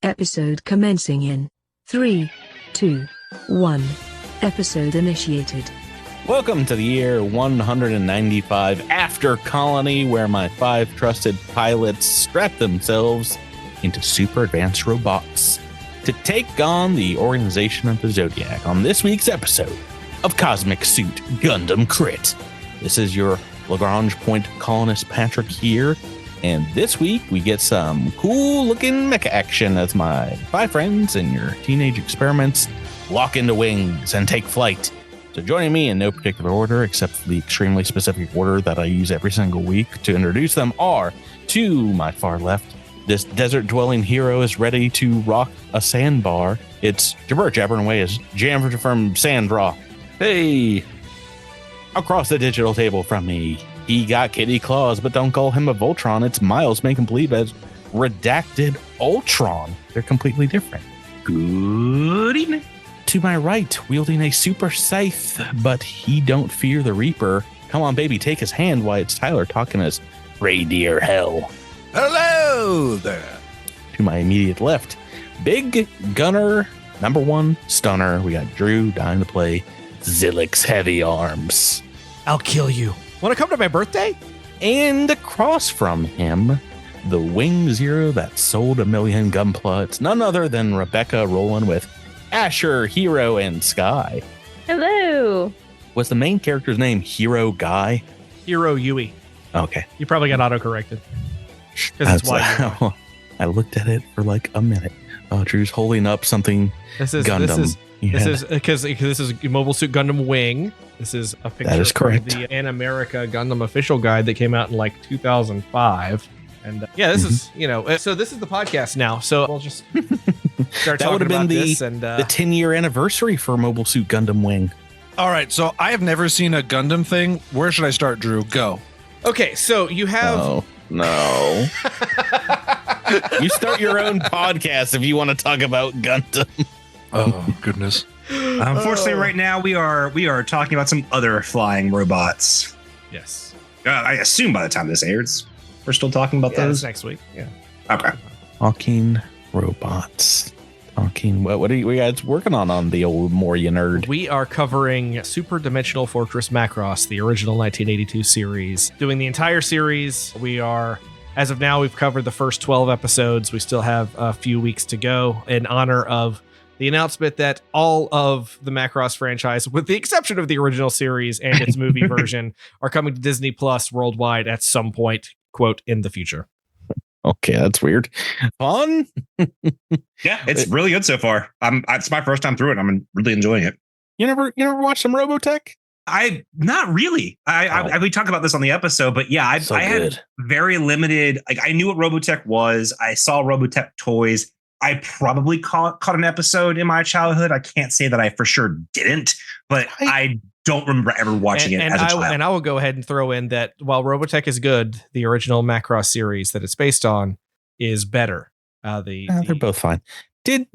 Episode commencing in 3, 2, 1. Episode initiated. Welcome to the year 195 after Colony, where my 5 trusted pilots strap themselves into super advanced robots to take on the Organization of the Zodiac on this week's episode of Cosmic Suit Gundam Crit. This is your Lagrange Point colonist Patrick here, and this week we get some cool looking mecha action as my 5 friends and your teenage experiments lock into wings and take flight. So joining me in no particular order except for the extremely specific order that I use every single week to introduce them are, to my far left, this desert-dwelling hero is ready to rock a sandbar. It's Jabber Jabbernway is jammed from Sandra. Hey! Across the digital table from me, he got kitty claws, but don't call him a Voltron. It's Miles made complete as redacted Ultron. They're completely different. Good evening. To my right, wielding a super scythe, but he don't fear the Reaper. Come on, baby, take his hand while it's Tyler talking as Radier Hell. Hello there. To my immediate left, big gunner, number 1 stunner. We got Drew dying to play Zilix Heavy Arms. I'll kill you. Want to come to my birthday? And across from him, the Wing Zero that sold 1 million gunpla. None other than Rebecca rolling with Asher, Hero, and Sky. Hello. Was the main character's name Hero Guy? Hero Yui. Okay. You probably got autocorrected. Because it's why I looked at it for like a minute. Drew's holding up something Gundam. This is because this is Mobile Suit Gundam Wing. This is a picture that is correct. from the An America Gundam official guide that came out in like 2005. And this is, so this is the podcast now. So we'll just start that would have been this the 10-year anniversary for Mobile Suit Gundam Wing. All right, so I have never seen a Gundam thing. Where should I start, Drew? Go. Okay, so you have... No. You start your own podcast if you want to talk about Gundam. Oh, goodness. Unfortunately, right now we are talking about some other flying robots. Yes. I assume by the time this airs, we're still talking about those next week. Yeah. Okay. Talking robots. What are you guys working on the old Moria nerd? We are covering Super Dimensional Fortress Macross, the original 1982 series. Doing the entire series. We are, as of now, we've covered the first 12 episodes. We still have a few weeks to go in honor of the announcement that all of the Macross franchise, with the exception of the original series and its movie version, are coming to Disney Plus worldwide at some point, quote, in the future. Okay, that's weird. Fun? Yeah, it's really good so far. It's my first time through it. I'm really enjoying it. You never watched some Robotech? Not really. We talk about this on the episode, but yeah, I had very limited. Like, I knew what Robotech was. I saw Robotech toys. I probably caught an episode in my childhood. I can't say that I for sure didn't, but I don't remember ever watching it as a child. And I will go ahead and throw in that while Robotech is good, the original Macross series that it's based on is better. They're both fine. Did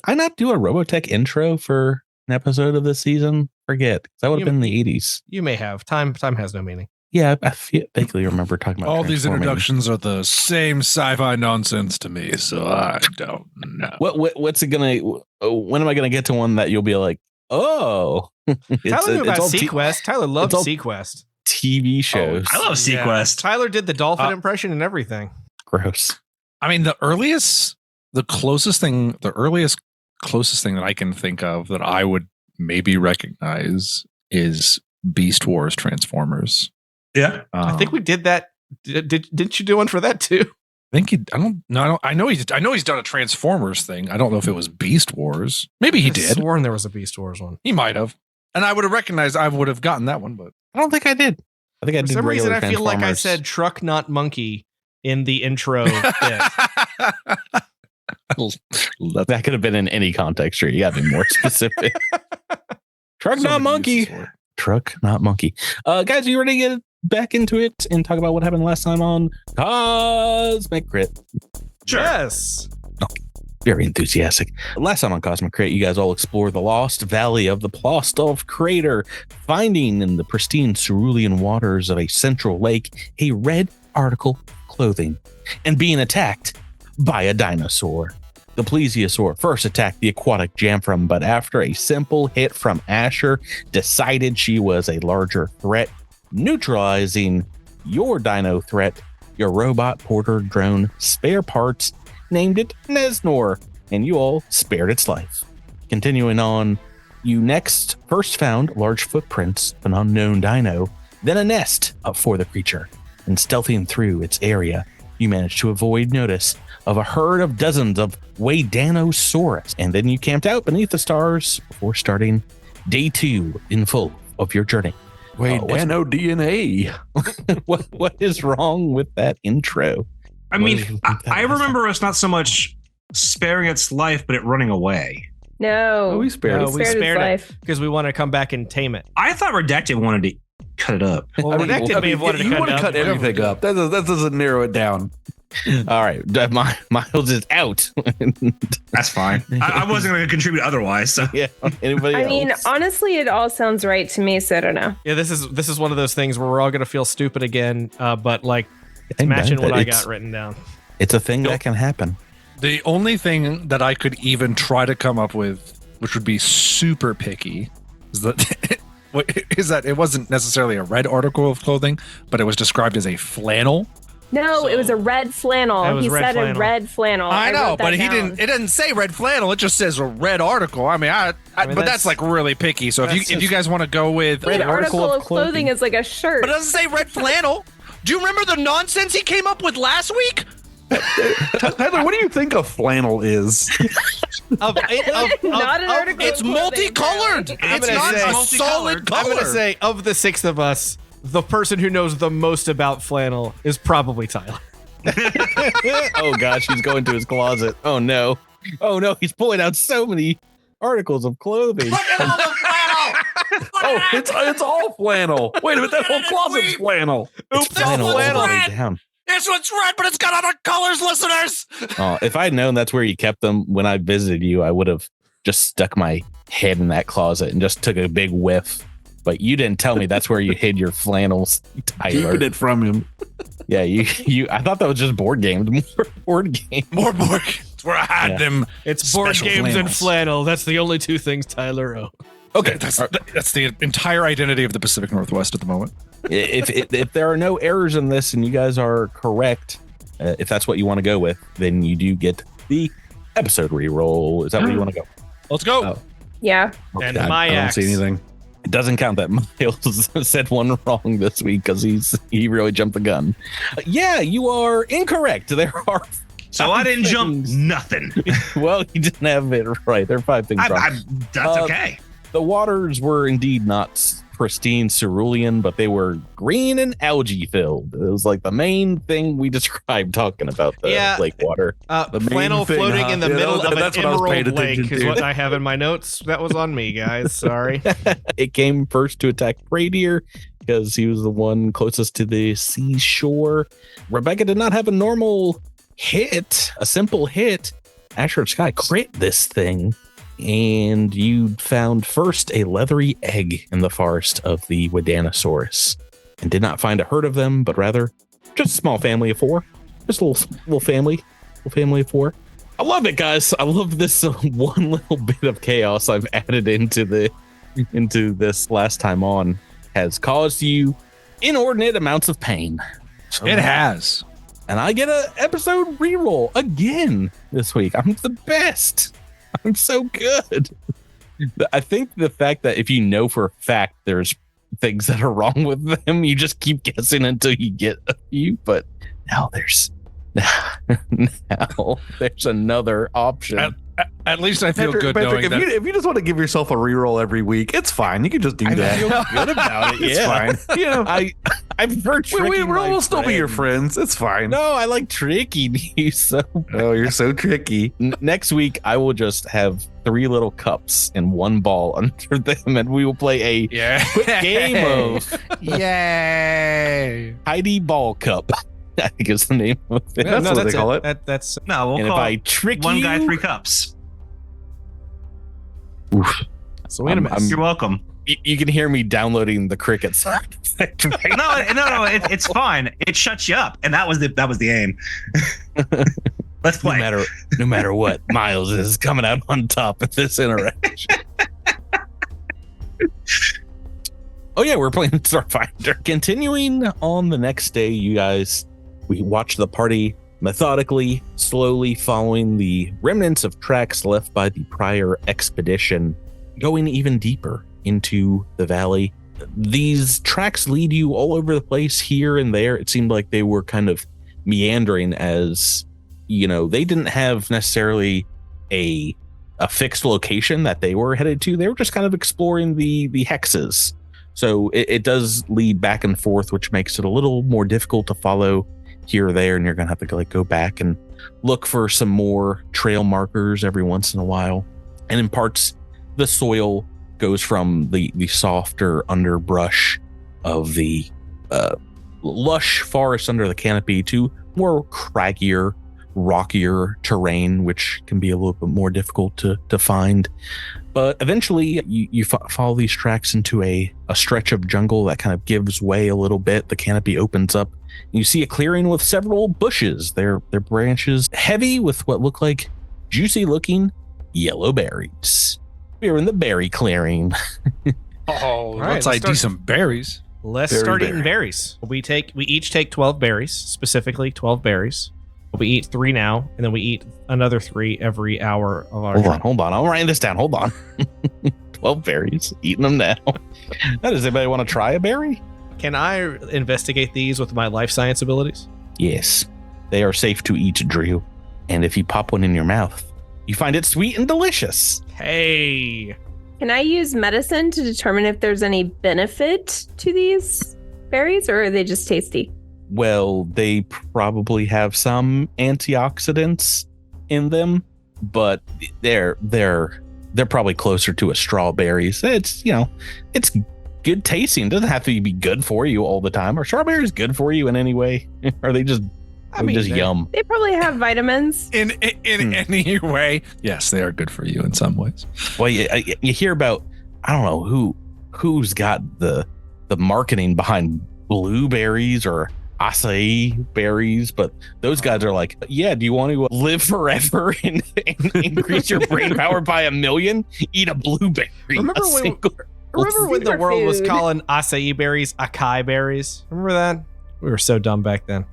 I not do a Robotech intro for an episode of this season? Forget. That would have been in the 80s. You may have. Time has no meaning. Yeah, I vaguely remember talking about all these introductions are the same sci-fi nonsense to me, so I don't know. What's it gonna? When am I gonna get to one that you'll be like, oh? Tyler knew about Sequest. Tyler loved Sequest. TV shows. I love Sequest. Yeah. Tyler did the dolphin impression and everything. Gross. I mean, the earliest closest thing that I can think of that I would maybe recognize is Beast Wars Transformers. Yeah, I think we did that. Didn't you do one for that too? I think I know he's done a Transformers thing. I don't know if it was Beast Wars. Maybe he did. Sworn there was a Beast Wars one. He might have, and I would have recognized. I would have gotten that one, but I don't think I did. I think I did. For some reason, I feel like I Transformers. said truck, not monkey in the intro bit. That could have been in any context. Sure, you got to be more specific. Truck, not monkey. Truck, not monkey. Guys, are you ready to get back into it and talk about what happened last time on Cosmic Crit? Sure. Yes. Okay. Very enthusiastic. Last time on Cosmic Crit, you guys all explored the lost valley of the Plostov crater, finding in the pristine cerulean waters of a central lake a red article of clothing and being attacked by a dinosaur. The plesiosaur first attacked the aquatic Jamfram, but after a simple hit from Asher, decided she was a larger threat, neutralizing your dino threat. Your robot porter drone spare parts named it Nesnor, and you all spared its life. Continuing on, you next first found large footprints of an unknown dino, then a nest up for the creature, and stealthing through its area, you managed to avoid notice of a herd of dozens of Wadanosaurus, and then you camped out beneath the stars before starting day 2 in full of your journey. Wadano DNA. What is wrong with that intro? I mean, I remember us not so much sparing its life, but it running away. Oh, we spared it. We Spared spared its it life. because we want to come back and tame it. I thought Redacted wanted to cut it up. Well, Redacted may have wanted to you cut want it to up. cut everything up. That doesn't narrow it down. All right, Miles is out. That's fine. I wasn't going to contribute otherwise. So. Yeah. Anybody I else? mean, honestly, it all sounds right to me, so I don't know. Yeah, this is one of those things where we're all gonna feel stupid again, but like it's Hey, man, matching what I it's- got written down. It's a thing that can happen. The only thing that I could even try to come up with, which would be super picky, is that it wasn't necessarily a red article of clothing, but it was described as a flannel. No, it was a red flannel. It was He red said flannel. a red flannel. I know, wrote that but he down. didn't. It didn't say red flannel. It just says a red article. I mean, but that's like really picky. So if you guys want to go with An article of clothing is like a shirt. but it doesn't say red flannel. Do you remember the nonsense he came up with last week? Tyler, what do you think a flannel is? Not an article. It's of clothing, multicolored. apparently. It's not a multicolored. solid color. I'm gonna say of the 6 of us, the person who knows the most about flannel is probably Tyler. Oh gosh, he's going to his closet. Oh no, he's pulling out so many articles of clothing. Oh, it's all flannel. Wait a minute, that whole closet's flannel. It's flannel all the flannel. way down. This one's red, but it's got other colors, listeners. Oh, if I'd known that's where you kept them when I visited you, I would have just stuck my head in that closet and just took a big whiff. But you didn't tell me that's where you hid your flannels, Tyler. Keeping it from him. Yeah, you. I thought that was just board games. More board games. More board games. Where I had them. It's board Special games and flannels. flannel. That's the only 2 things Tyler owns. Okay, that's the entire identity of the Pacific Northwest at the moment. If there are no errors in this and you guys are correct, if that's what you want to go with, then you do get the episode reroll. Is that where you want to go? Let's go. Oh. Yeah. And I my don't axe. see anything. It doesn't count that Miles said one wrong this week because he really jumped the gun. Yeah, you are incorrect. There are. So I didn't jump things. nothing. Well, you didn't have it right. There are 5 things wrong. That's okay. The waters were indeed not pristine cerulean, but they were green and algae filled. It was like the main thing we described talking about the lake water. The main Flannel thing, floating huh? in the Yeah, middle of an that's what I was paying emerald lake attention is to. what I have in my notes. That was on me, guys. Sorry. It came first to attack Prey Deer because he was the one closest to the seashore. Rebecca did not have a normal hit, a simple hit. Asher Sky crit this thing. And you found first a leathery egg in the forest of the Wadanosaurus and did not find a herd of them, but rather just a small family of 4. Just a little family of 4. I love it, guys. I love this one little bit of chaos I've added into this last time on has caused you inordinate amounts of pain. So, It has. and I get a episode reroll again this week. I'm the best. I'm so good. I think the fact that if you know for a fact there's things that are wrong with them, you just keep guessing until you get a few. But now there's another option. At least I feel good knowing if that. if you just want to give yourself a reroll every week, it's fine. You can just do I that. feel good about it. It's Yeah, fine. You know, I prefer tricking my we'll still be your friends. friends. It's fine. No, I like tricking you. So Oh, you're so tricky. next week I will just have 3 little cups and 1 ball under them, and we will play a Yeah. quick game of Yay. Heidi Ball Cup. I think is the name of it. That's what they call it. That's No, we'll And if call I it trick one you, guy, 3 cups. so wait a minute. You're welcome. you can hear me downloading the cricket sound effect right now. No, it's fine. It shuts you up, and that was the aim. Let's play. No matter what, Miles is coming out on top of this interaction. Oh yeah, we're playing Starfinder. Continuing on the next day, we watch the party methodically, slowly following the remnants of tracks left by the prior expedition, going even deeper into the valley. These tracks lead you all over the place here and there. It seemed like they were kind of meandering, as they didn't have necessarily a fixed location that they were headed to. They were just kind of exploring the hexes. So it does lead back and forth, which makes it a little more difficult to follow here or there. And you're going to have to go back and look for some more trail markers every once in a while. And in parts, the soil goes from the softer underbrush of the lush forest under the canopy to more craggier, rockier terrain, which can be a little bit more difficult to find. But eventually you follow these tracks into a stretch of jungle that kind of gives way a little bit. The canopy opens up. You see a clearing with several bushes. Their branches heavy with what look like juicy looking yellow berries. We're in the berry clearing. Let's ID some berries. Let's start eating berries. We each take 12 berries, specifically 12 berries. We eat 3 now, and then we eat another 3 every hour of our Hold on. I'm writing this down. Hold on. 12 berries, eating them now. Does anybody want to try a berry? Can I investigate these with my life science abilities? Yes. They are safe to eat, Drew. And if you pop one in your mouth, you find it sweet and delicious. Hey. Can I use medicine to determine if there's any benefit to these berries, or are they just tasty? Well, they probably have some antioxidants in them, but they're probably closer to a strawberries. It's it's good tasting. It doesn't have to be good for you all the time. Are strawberries good for you in any way? Are they just yum? They probably have vitamins. In any way. Yes, they are good for you in some ways. Well, you hear about, I don't know who's got the marketing behind blueberries or acai berries, but those guys are like, yeah, do you want to live forever and increase your brain power by 1 million? Eat a blueberry. Remember when the world was calling acai berries acai berries? Remember that? We were so dumb back then.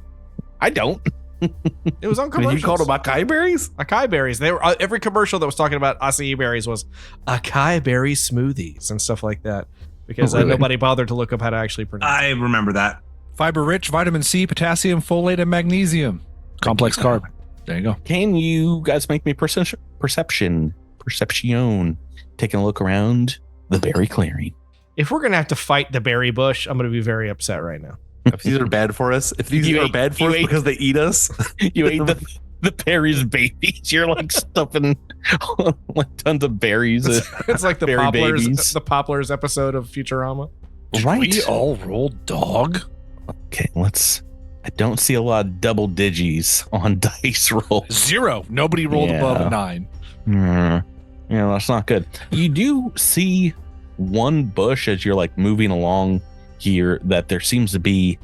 I don't. It was on commercials. You called them acai berries? Acai berries. They were every commercial that was talking about acai berries was acai berry smoothies and stuff like that, because nobody bothered to look up how to actually pronounce it. I remember that. Fiber-rich, vitamin C, potassium, folate, and magnesium. Complex carb. There you go. Can you guys make me perception, taking a look around the berry clearing? If we're gonna have to fight the berry bush, I'm gonna be very upset right now. If these are bad for us, because they eat us, you ate the berries babies. You're like stuffing like tons of berries. It's like the berry poplars, babies. the poplars episode of Futurama. Right. We all roll dog. Okay, I don't see a lot of double digis on dice rolls. 0. Nobody rolled above a 9. Yeah, that's not good. You do see one bush as you're moving along here that there seems to be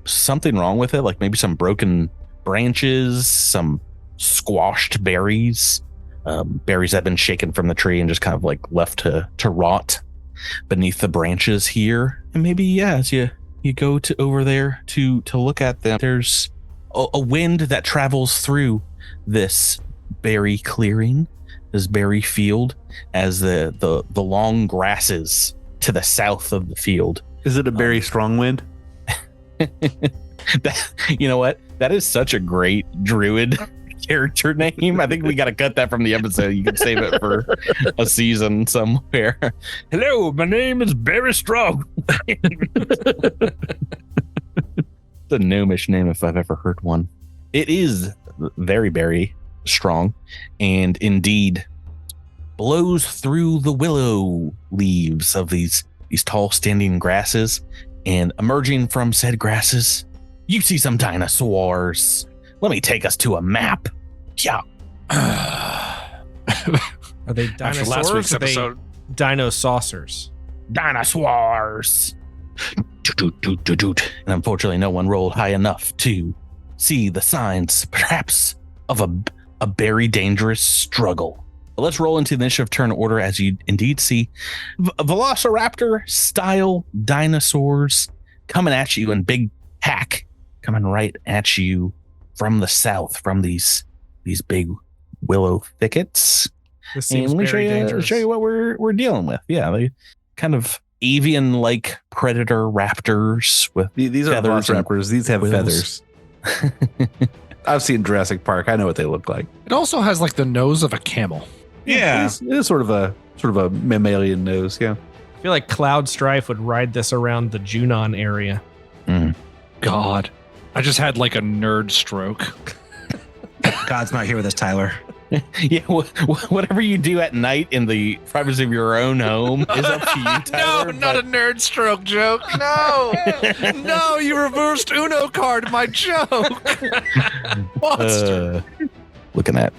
something wrong with it, like maybe some broken branches, some squashed berries. Berries have been shaken from the tree and just kind of left to rot beneath the branches here. And maybe, as you go over there to look at them, there's a wind that travels through this berry clearing, this berry field, as the long grasses to the south of the field. Is it a very strong wind? You know what? That is such a great druid character name. I think we got to cut that from the episode. You can save it for a season somewhere. Hello, my name is Barry Strong. The gnomish name if I've ever heard one. It is very strong, and indeed blows through the willow leaves of these tall standing grasses, and emerging from said grasses, you see some dinosaurs. Let me take us to a map. Yeah. Are they dinosaurs? After last week's or are they episode. dino saucers? Dinosaurs. And unfortunately, no one rolled high enough to see the signs, perhaps, of a very dangerous struggle. But let's roll into the initiative turn order as you indeed see Velociraptor style dinosaurs coming at you in big pack, coming right at you from the south, from these big willow thickets. This seems and let very me dangerous. show you what we're dealing with. Yeah, they kind of avian-like predator raptors with These are feathers and velociraptors. These have quills. feathers. I've seen Jurassic Park. I know what they look like. It also has like the nose of a camel. Yeah. It is sort of a mammalian nose. Yeah. I feel like Cloud Strife would ride this around the Junon area. God, I just had like a nerd stroke. God's not here with us, Tyler. Yeah, whatever you do at night in the privacy of your own home is up to you, Tyler. nerd stroke joke. No, no, you reversed Uno card my joke. Monster. Looking at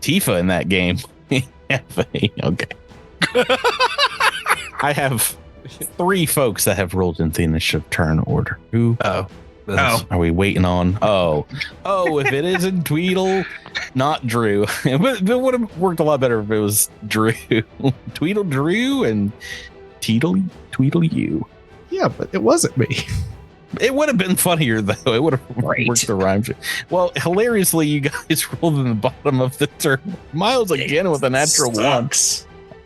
Tifa in that game. Okay. I have 3 folks that have rolled into the initiative turn order. Who are we waiting on? Oh, if it isn't Tweedle, not Drew. It would have worked a lot better if it was Drew. Tweedle Drew and Tweedle you. Yeah, but it wasn't me. It would have been funnier though. It would have worked the rhyme. Well, hilariously, you guys rolled in the bottom of the turn. Miles again with a natural 1.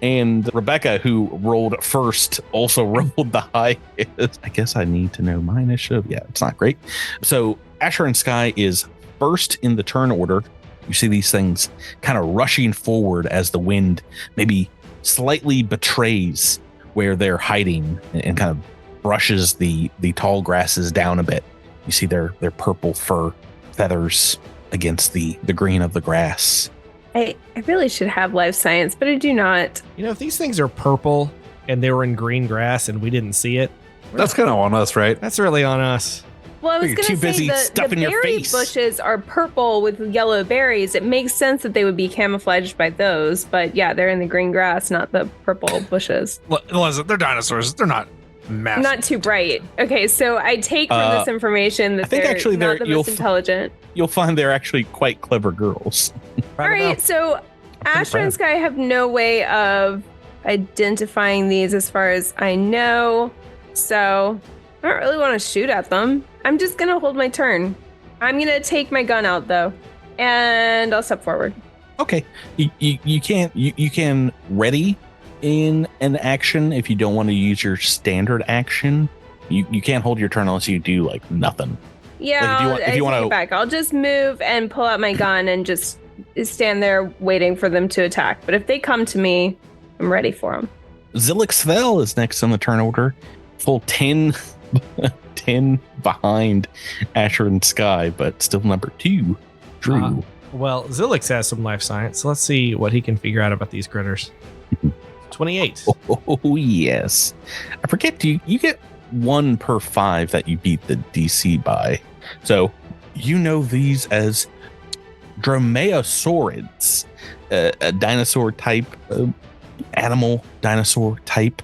And Rebecca, who rolled first, also rolled the highest. I guess I need to know my initiative. Yeah, it's not great. So Asher and Sky is first in the turn order. You see these things kind of rushing forward as the wind maybe slightly betrays where they're hiding and kind of brushes the tall grasses down a bit. You see their purple fur feathers against the green of the grass. I really should have life science, but I do not. You know, if these things are purple and they were in green grass and we didn't see it, That's kind of on us, right? that's really on us. Well, I was You're going too to say busy the stuffing your berry face. bushes are purple with yellow berries. It makes sense that they would be camouflaged by those, but yeah, they're in the green grass, not the purple bushes. Listen, they're dinosaurs. They're not massive. Not too bright. Okay, so I take from this information that I think they're actually not they're- the most intelligent. You'll find they're actually quite clever girls. All right, so Asher and Sky have no way of identifying these as far as I know. So I don't really want to shoot at them. I'm just going to hold my turn. I'm going to take my gun out, though, and I'll step forward. Okay, you can ready in an action if you don't want to use your standard action. You can't hold your turn unless you do like nothing. Yeah, Like, if you I want take to it back. I'll just move and pull out my gun and just stand there waiting for them to attack. But if they come to me, I'm ready for them. Zilixvel is next on the turn order, full 10 behind Asher and Sky, but still number 2, Drew. Well, Zilix has some life science, so let's see what he can figure out about these critters. 28. Oh yes, I forget. You get 1 per 5 that you beat the DC by. So you know these as dromeiosorids, a dinosaur type, animal dinosaur type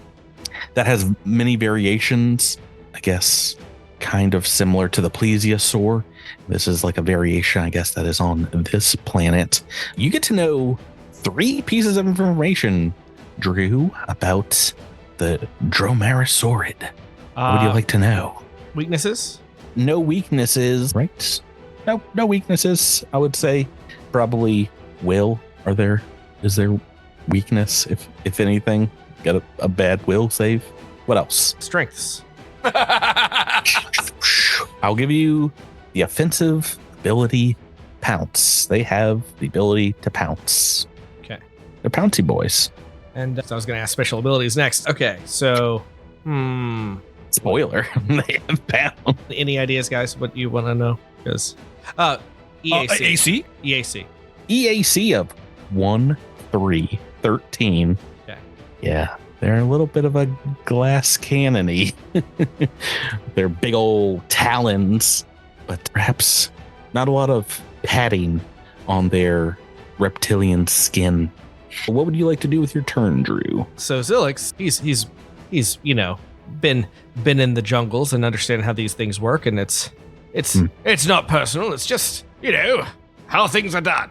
that has many variations. I guess kind of similar to the plesiosaur. This is like a variation, I guess, that is on this planet. You get to know 3 pieces of information, Drew, about the dromaeosaurid. What would you like to know? Weaknesses? No weaknesses, right? No weaknesses. I would say probably will. Is there weakness, if anything? Got a bad will save? What else? Strengths. I'll give you the offensive ability pounce. They have the ability to pounce. Okay. They're pouncy boys. And so I was going to ask special abilities next. Okay, so, Spoiler, they have pounce. any ideas, guys, what you want to know? Because, EAC. AC? EAC. EAC of 1, 3, 13. Okay. Yeah, they're a little bit of a glass cannon-y. They're big old talons, but perhaps not a lot of padding on their reptilian skin. What would you like to do with your turn, Drew? So Zilix, he's been in the jungles and understand how these things work, and it's not personal. It's just how things are done.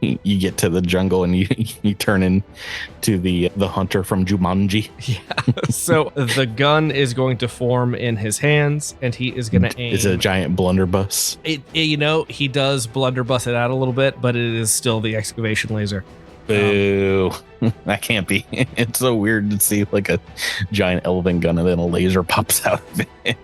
You get to the jungle and you turn into the hunter from Jumanji. Yeah. So the gun is going to form in his hands, and he is going to aim. Is it a giant blunderbuss? He does blunderbuss it out a little bit, but it is still the excavation laser. Boo. That can't be. It's so weird to see like a giant elephant gun and then a laser pops out of it.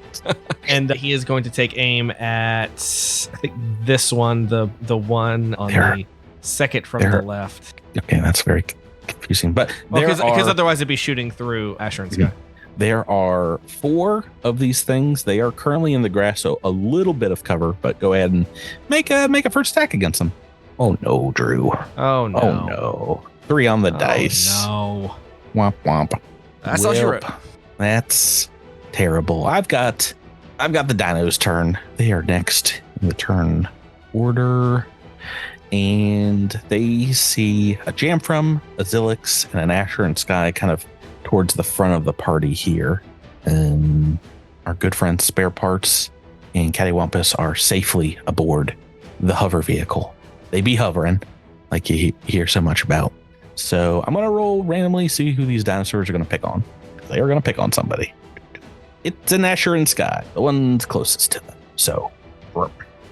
And he is going to take aim at, I think, this one, the one on the second from the left. Okay, that's very confusing. But because otherwise it'd be shooting through Asher and Sky. There are 4 of these things. They are currently in the grass, so a little bit of cover, but go ahead and make a first attack against them. Oh no, Drew. Oh no. Oh no. 3 on the dice. No. Womp womp. That's all she wrote. That's terrible. I've got the dino's turn. They are next in the turn order. And they see a Jamfram, a Zilix, and an Asher and Sky kind of towards the front of the party here. Our good friends Spare Parts and Cattywampus are safely aboard the hover vehicle. They be hovering, like you hear so much about. So I'm going to roll randomly, see who these dinosaurs are going to pick on. They are going to pick on somebody. It's an Asher and Sky, the one's closest to them. So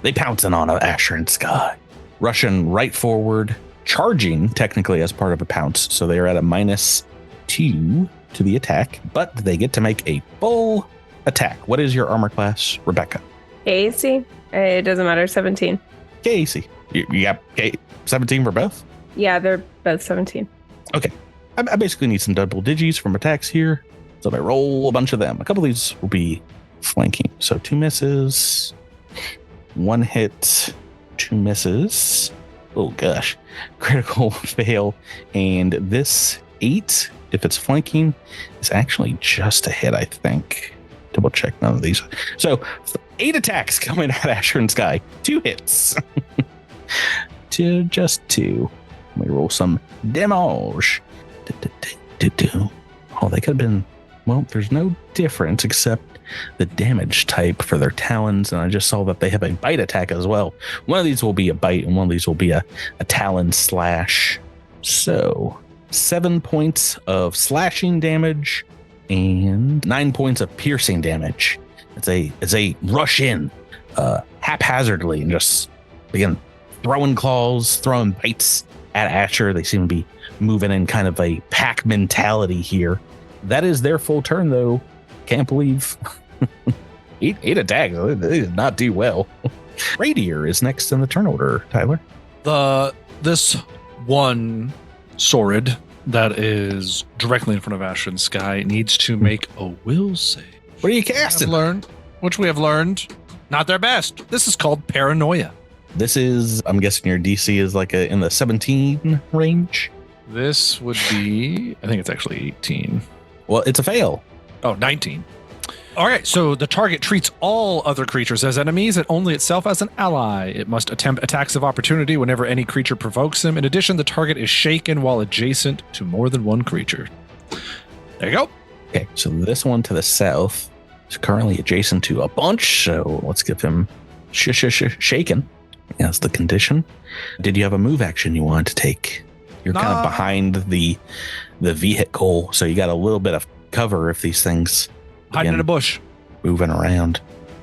they pouncing on Asher and Sky. Rushing right forward, charging technically as part of a pounce. So they are at a -2 to the attack, but they get to make a full attack. What is your armor class, Rebecca? AC? It doesn't matter. 17. KAC. You got 17 for both? Yeah, they're both 17. Okay. I basically need some double digis from attacks here. So if I roll a bunch of them, a couple of these will be flanking. So 2 misses, 1 hit, 2 misses. Oh gosh. Critical fail. And this 8, if it's flanking, is actually just a hit, I think. Double check none of these. So 8 attacks coming at Asher and Sky. 2 hits. Just 2. Let me roll some damage. Oh, they could have been. Well, there's no difference except the damage type for their talons, and I just saw that they have a bite attack as well. One of these will be a bite, and one of these will be a talon slash. So 7 points of slashing damage and 9 points of piercing damage. It's a rush in haphazardly and just begin throwing claws, throwing bites at Asher. They seem to be moving in kind of a pack mentality here. That is their full turn, though. Can't believe 8 attacks. They did not do well. Radier is next in the turn order, Tyler. This one Sorid that is directly in front of Asher and Sky needs to make a will save. What are you casting? Which we have learned, not their best. This is called Paranoia. This is, I'm guessing your DC is like in the 17 range. This would be, I think it's actually 18. Well, it's a fail. Oh, 19. All right, so the target treats all other creatures as enemies and only itself as an ally. It must attempt attacks of opportunity whenever any creature provokes him. In addition, the target is shaken while adjacent to more than one creature. There you go. Okay, so this one to the south is currently adjacent to a bunch, so let's give him shaken as the condition. Did you have a move action you wanted to take? You're kind of behind the vehicle, so you got a little bit of cover if these things hiding in a bush, moving around.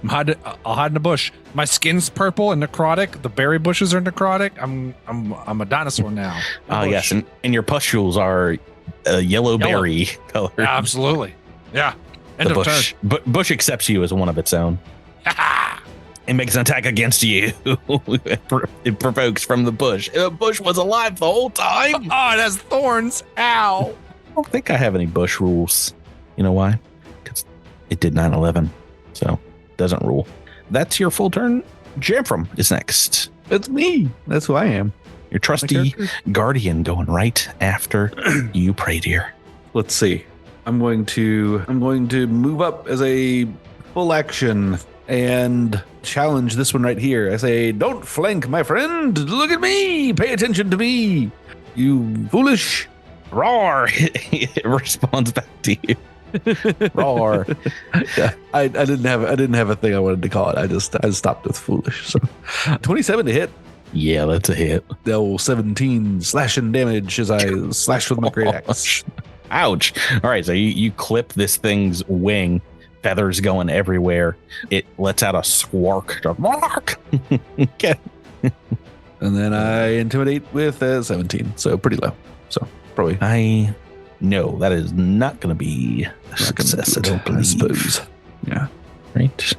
I'll hide in a bush. My skin's purple and necrotic. The berry bushes are necrotic. I'm a dinosaur now. Oh yes, and your pustules are yellow berry color. Yeah, absolutely. Yeah. End the of bush, turn. Bush accepts you as one of its own. It makes an attack against you. It provokes from the bush. The bush was alive the whole time. Oh, it has thorns. Ow. I don't think I have any bush rules. You know why? Because it did 9/11, so it doesn't rule. That's your full turn. Jamfram is next. It's me. That's who I am. Your trusty guardian going right after you, Prey Deer. Let's see. I'm going to move up as a full action and challenge this one right here. I say, don't flank, my friend. Look at me. Pay attention to me. You foolish. Roar. It responds back to you. Roar. Yeah, I didn't have a thing I wanted to call it. I just stopped with foolish. So 27 to hit. Yeah, that's a hit. The old 17 slashing damage as I slash with my great axe. Ouch. All right, so you clip this thing's wing, feathers going everywhere. It lets out a squawk. Okay. And then I intimidate with 17, so pretty low. So probably No, that is not going to be a success, I don't believe. suppose. Yeah. Right.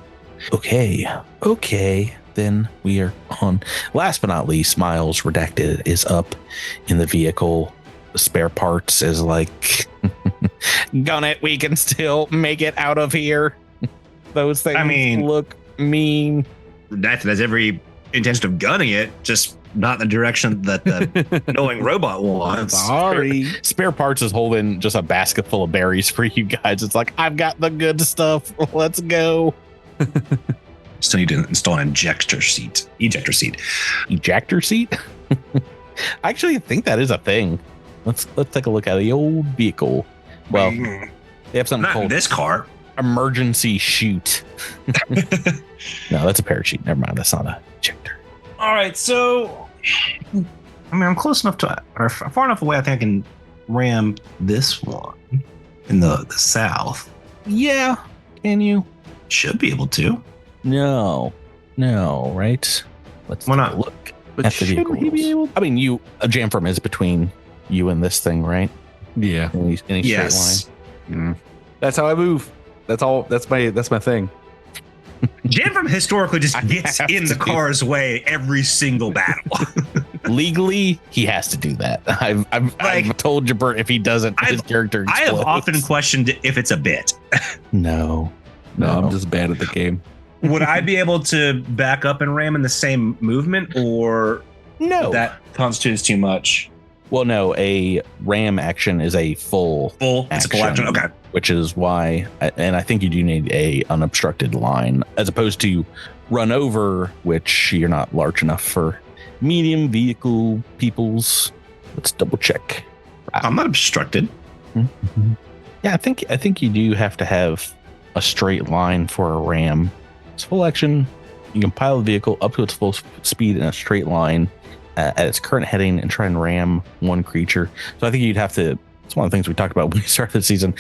Okay. Then we are on. Last but not least, Miles Redacted is up in the vehicle. The spare parts is like, gun it. We can still make it out of here. Those things look mean. Redacted has every intention of gunning it, just not in the direction that the knowing robot wants. Sorry. Spare parts is holding just a basket full of berries for you guys. It's like, I've got the good stuff. Let's go. Still need to install an ejector seat. Ejector seat? I actually think that is a thing. Let's take a look at the old vehicle. Well, they have something not called in this car. Emergency chute. No, that's a parachute. Never mind. That's not a ejector. All right, so I'm close enough to, or far enough away. I think I can ram this one in the south. Yeah, can you? Should be able to. No, right? Let's Why not? look But at the shouldn't vehicle. he be able? I mean, a Jamfram is between you and this thing, right? Yeah. In a Yes. straight line. That's how I move. That's all. That's my thing. Jamfram historically just I gets have in to the do- car's way every single battle. Legally, he has to do that. I've told Jabert if he doesn't, his character I explodes. have often questioned if it's a bit. No, I'm just bad at the game. Would I be able to back up and ram in the same movement, or no. that constitutes too much? Well, no, a ram action is a full It's a full action. Okay. which is why, and I think you do need a unobstructed line as opposed to run over, which you're not large enough for medium vehicle peoples. Let's double check. I'm not obstructed. Mm-hmm. Yeah, I think you do have to have a straight line for a ram. It's full action. You can pilot the vehicle up to its full speed in a straight line at its current heading and try and ram one creature. So I think you'd have to. It's one of the things we talked about when we started the season.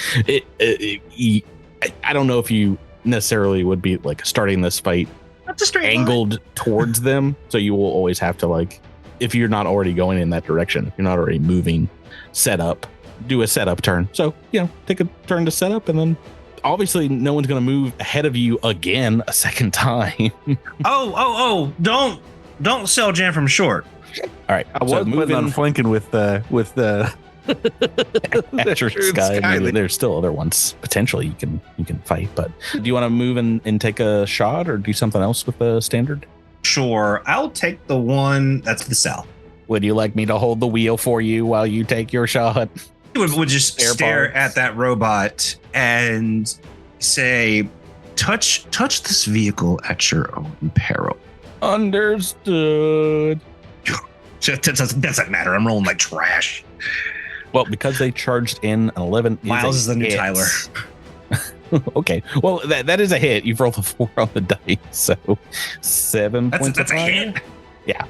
I don't know if you necessarily would be like starting this fight That's a straight angled towards them. So you will always have to, like, if you're not already going in that direction, you're not already moving, set up, do a setup turn. So, take a turn to set up, and then obviously no one's going to move ahead of you again a second time. Oh! Don't sell Jamfram short. All right. I was moving on flanking with the After Sky, Sky. there's still other ones potentially you can fight. But do you want to move and take a shot, or do something else with the standard? Sure, I'll take the one that's the south. Would you like me to hold the wheel for you while you take your shot? Would just Spare stare parts. at that robot and say, touch this vehicle at your own peril. Understood. That doesn't matter. I'm rolling like trash. Well, because they charged in an 11. Miles is the new hit. Tyler. Okay. Well, that is a hit. You've rolled a 4 on the dice, so 7 points. That's of a fire. hit. Yeah,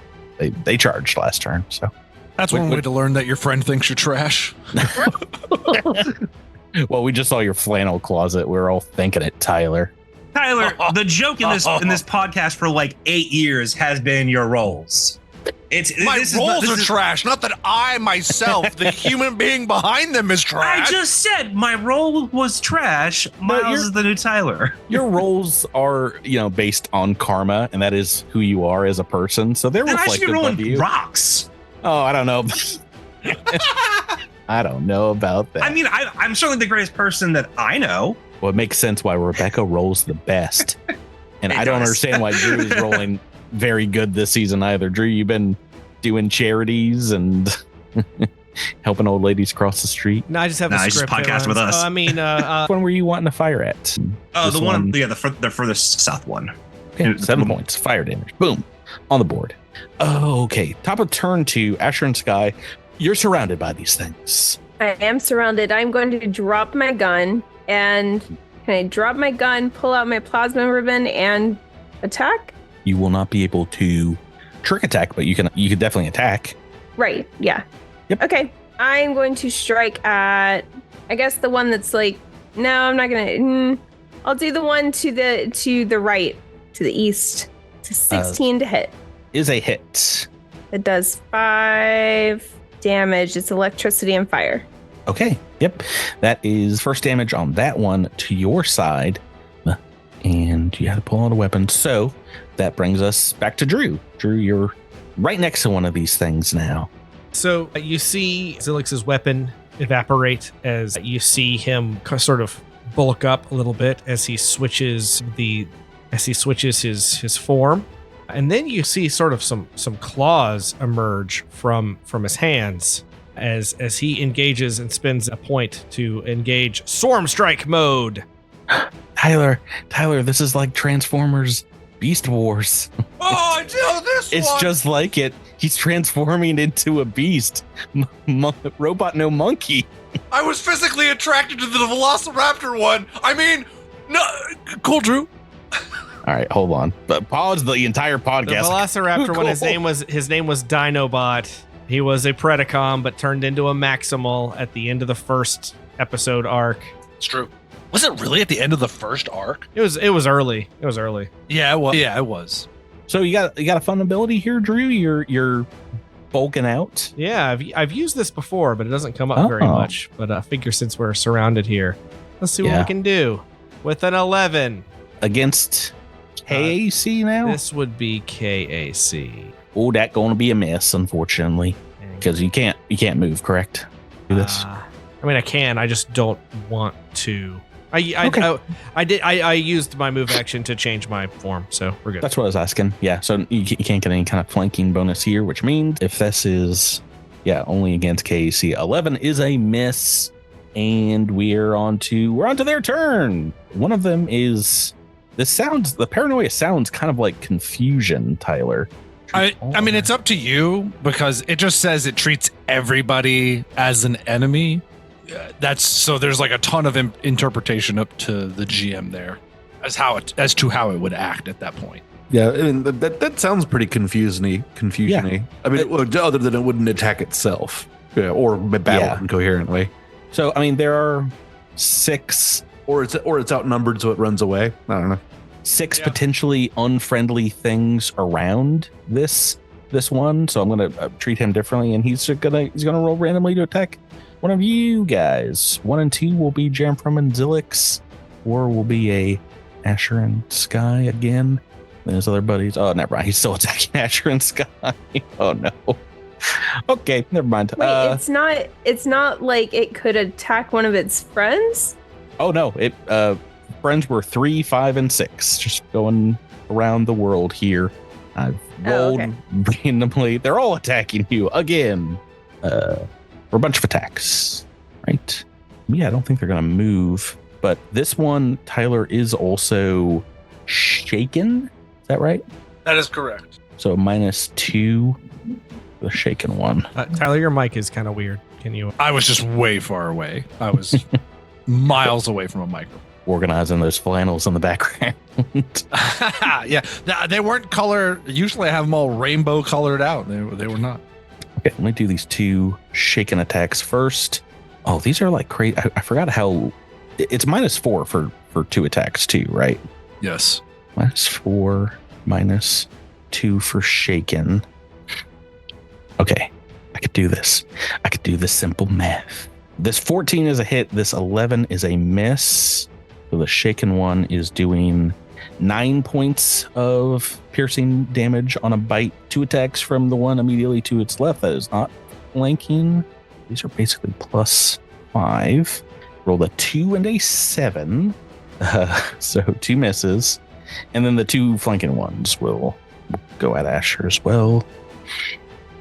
they charged last turn. So That's one way to learn that your friend thinks you're trash. well, we just saw your flannel closet. We were all thinking it, Tyler. Tyler, the joke in this podcast for like 8 years has been your rolls. Rolls are trash. Not that I myself, the human being behind them, is trash. I just said my roll was trash. Miles is the new Tyler. Your roles are, based on karma, and that is who you are as a person. So they're Then I should reflective be of rolling you. rocks. Oh, I don't know. I don't know about that. I mean, I'm certainly the greatest person that I know. Well, it makes sense why Rebecca rolls the best. And It I don't does. understand why Drew is rolling very good this season either. Drew, you've been doing charities and helping old ladies cross the street. No, I just have Nah, a he's just script. podcasting with us. Which one were you wanting to fire at? Oh, This the one, the furthest south one. Okay, 7 points. Fire damage. Boom. On the board. Oh, okay. Top of turn 2, Asher and Sky. You're surrounded by these things. I am surrounded. I'm going to drop my gun. And can I drop my gun, pull out my plasma ribbon, and attack? You will not be able to trick attack, but you can definitely attack. Right. Yeah. Yep. Okay. I'm going to strike at, I guess the one that's like, no, I'm not gonna. I'll do the one to the right, to the east. To 16 to hit. Is a hit. It does 5 damage. It's electricity and fire. Okay. Yep. That is first damage on that one to your side. And you had to pull out a weapon. So that brings us back to Drew. Drew, you're right next to one of these things now. So you see Zilix's weapon evaporate as you see him sort of bulk up a little bit as he switches his form. And then you see sort of some claws emerge from his hands as he engages and spends a point to engage Swarm Strike mode. Tyler, this is like Transformers Beast Wars. Oh, I know this It's one. just like it. He's transforming into a beast. Robot, no monkey. I was physically attracted to the Velociraptor one. I mean, no, cool, Drew. All right, hold on. But pause the entire The podcast. Velociraptor one, his Cool. name was Dinobot. He was a Predacon, but turned into a Maximal at the end of the first episode arc. It's true. Was it really at the end of the first arc? It was early. It was early. Yeah, well, yeah, it was. So you got a fun ability here, Drew. You're bulking out. Yeah, I've used this before, but it doesn't come up very Oh. much. But I figure since we're surrounded here, let's see what Yeah. we can do with an 11. Against KAC now? This would be KAC. Oh, that gonna be a miss, unfortunately, because you can't move. Correct? Do this. I mean, I can. I just don't want to. Okay. I used my move action to change my form, so we're good. That's what I was asking. Yeah, so you can't get any kind of flanking bonus here, which means if this is, only against KAC, 11 is a miss, and we're on to their turn. One of them is the paranoia sounds kind of like confusion, Tyler. I mean, it's up to you because it just says it treats everybody as an enemy. So there's like a ton of interpretation up to the GM there as to how it would act at that point. Yeah, I mean that sounds pretty confusion-y. I mean, other than it wouldn't attack itself, or battle incoherently. So I mean, there are 6, or it's outnumbered, so it runs away. I don't know. 6 potentially unfriendly things around this one. So I'm gonna treat him differently, and he's gonna roll randomly to attack one of you guys. 1 and 2 will be Jamfram and Zilix. 4 will be a Asher and Sky again. And his other buddies. Oh, never mind. He's still attacking Asher and Sky. Oh no. Okay, never mind. Wait, it's not like it could attack one of its friends? Oh no, it friends were 3, 5, and 6. Just going around the world here. I've rolled randomly. They're all attacking you again. For a bunch of attacks, right? Yeah, I don't think they're gonna move, but this one, Tyler, is also shaken. Is that right? That is correct. So -2, the shaken one. Tyler, your mic is kind of weird. Can you? I was just way far away. I was miles away from a microphone. Organizing those flannels in the background. Yeah, they weren't color. Usually I have them all rainbow colored out. They were not. Okay, let me do these 2 shaken attacks first. Oh, these are like crazy. I forgot how it's -4 for 2 attacks too, right? Yes. -4, -2 for shaken. Okay, I could do this. I could do this simple math. This 14 is a hit. This 11 is a miss. So the shaken one is doing 9 points of piercing damage on a bite. 2 attacks from the one immediately to its left. That is not flanking. These are basically +5. Rolled a 2 and a 7. So 2 misses. And then the 2 flanking ones will go at Asher as well.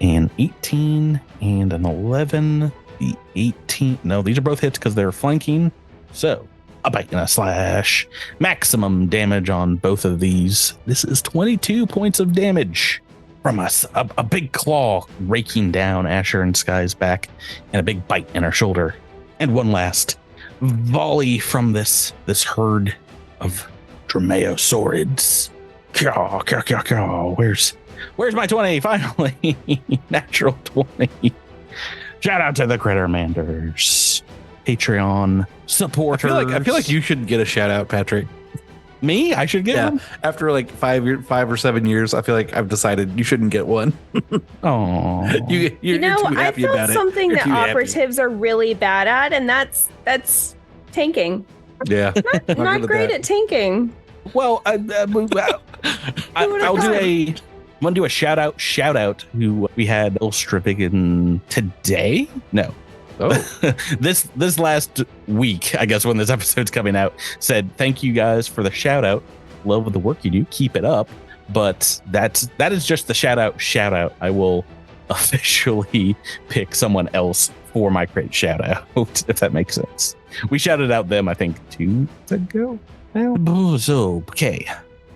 An 18 and an 11. The 18. No, these are both hits because they're flanking. So a bite and a slash. Maximum damage on both of these. This is 22 points of damage from us. A big claw raking down Asher and Sky's back, and a big bite in her shoulder. And one last volley from this herd of dromeiosorids. Where's my 20? Finally, natural 20. Shout out to the Crittermanders, Patreon supporters. I feel like you should get a shout out, Patrick. Me? I should get one? After like 5 or 7 years, I feel like I've decided you shouldn't get one. Oh, you're too I happy felt about something it. that operatives are really bad at, and that's tanking. Yeah, Not great at tanking. well, I'll do a shout out who we had Ulstravigan today. No. Oh, this last week, I guess when this episode's coming out, said thank you guys for the shout out. Love the work you do. Keep it up. But that is just the shout out. I will officially pick someone else for my great shout out, if that makes sense. We shouted out them, I think, 2 weeks ago. So, okay.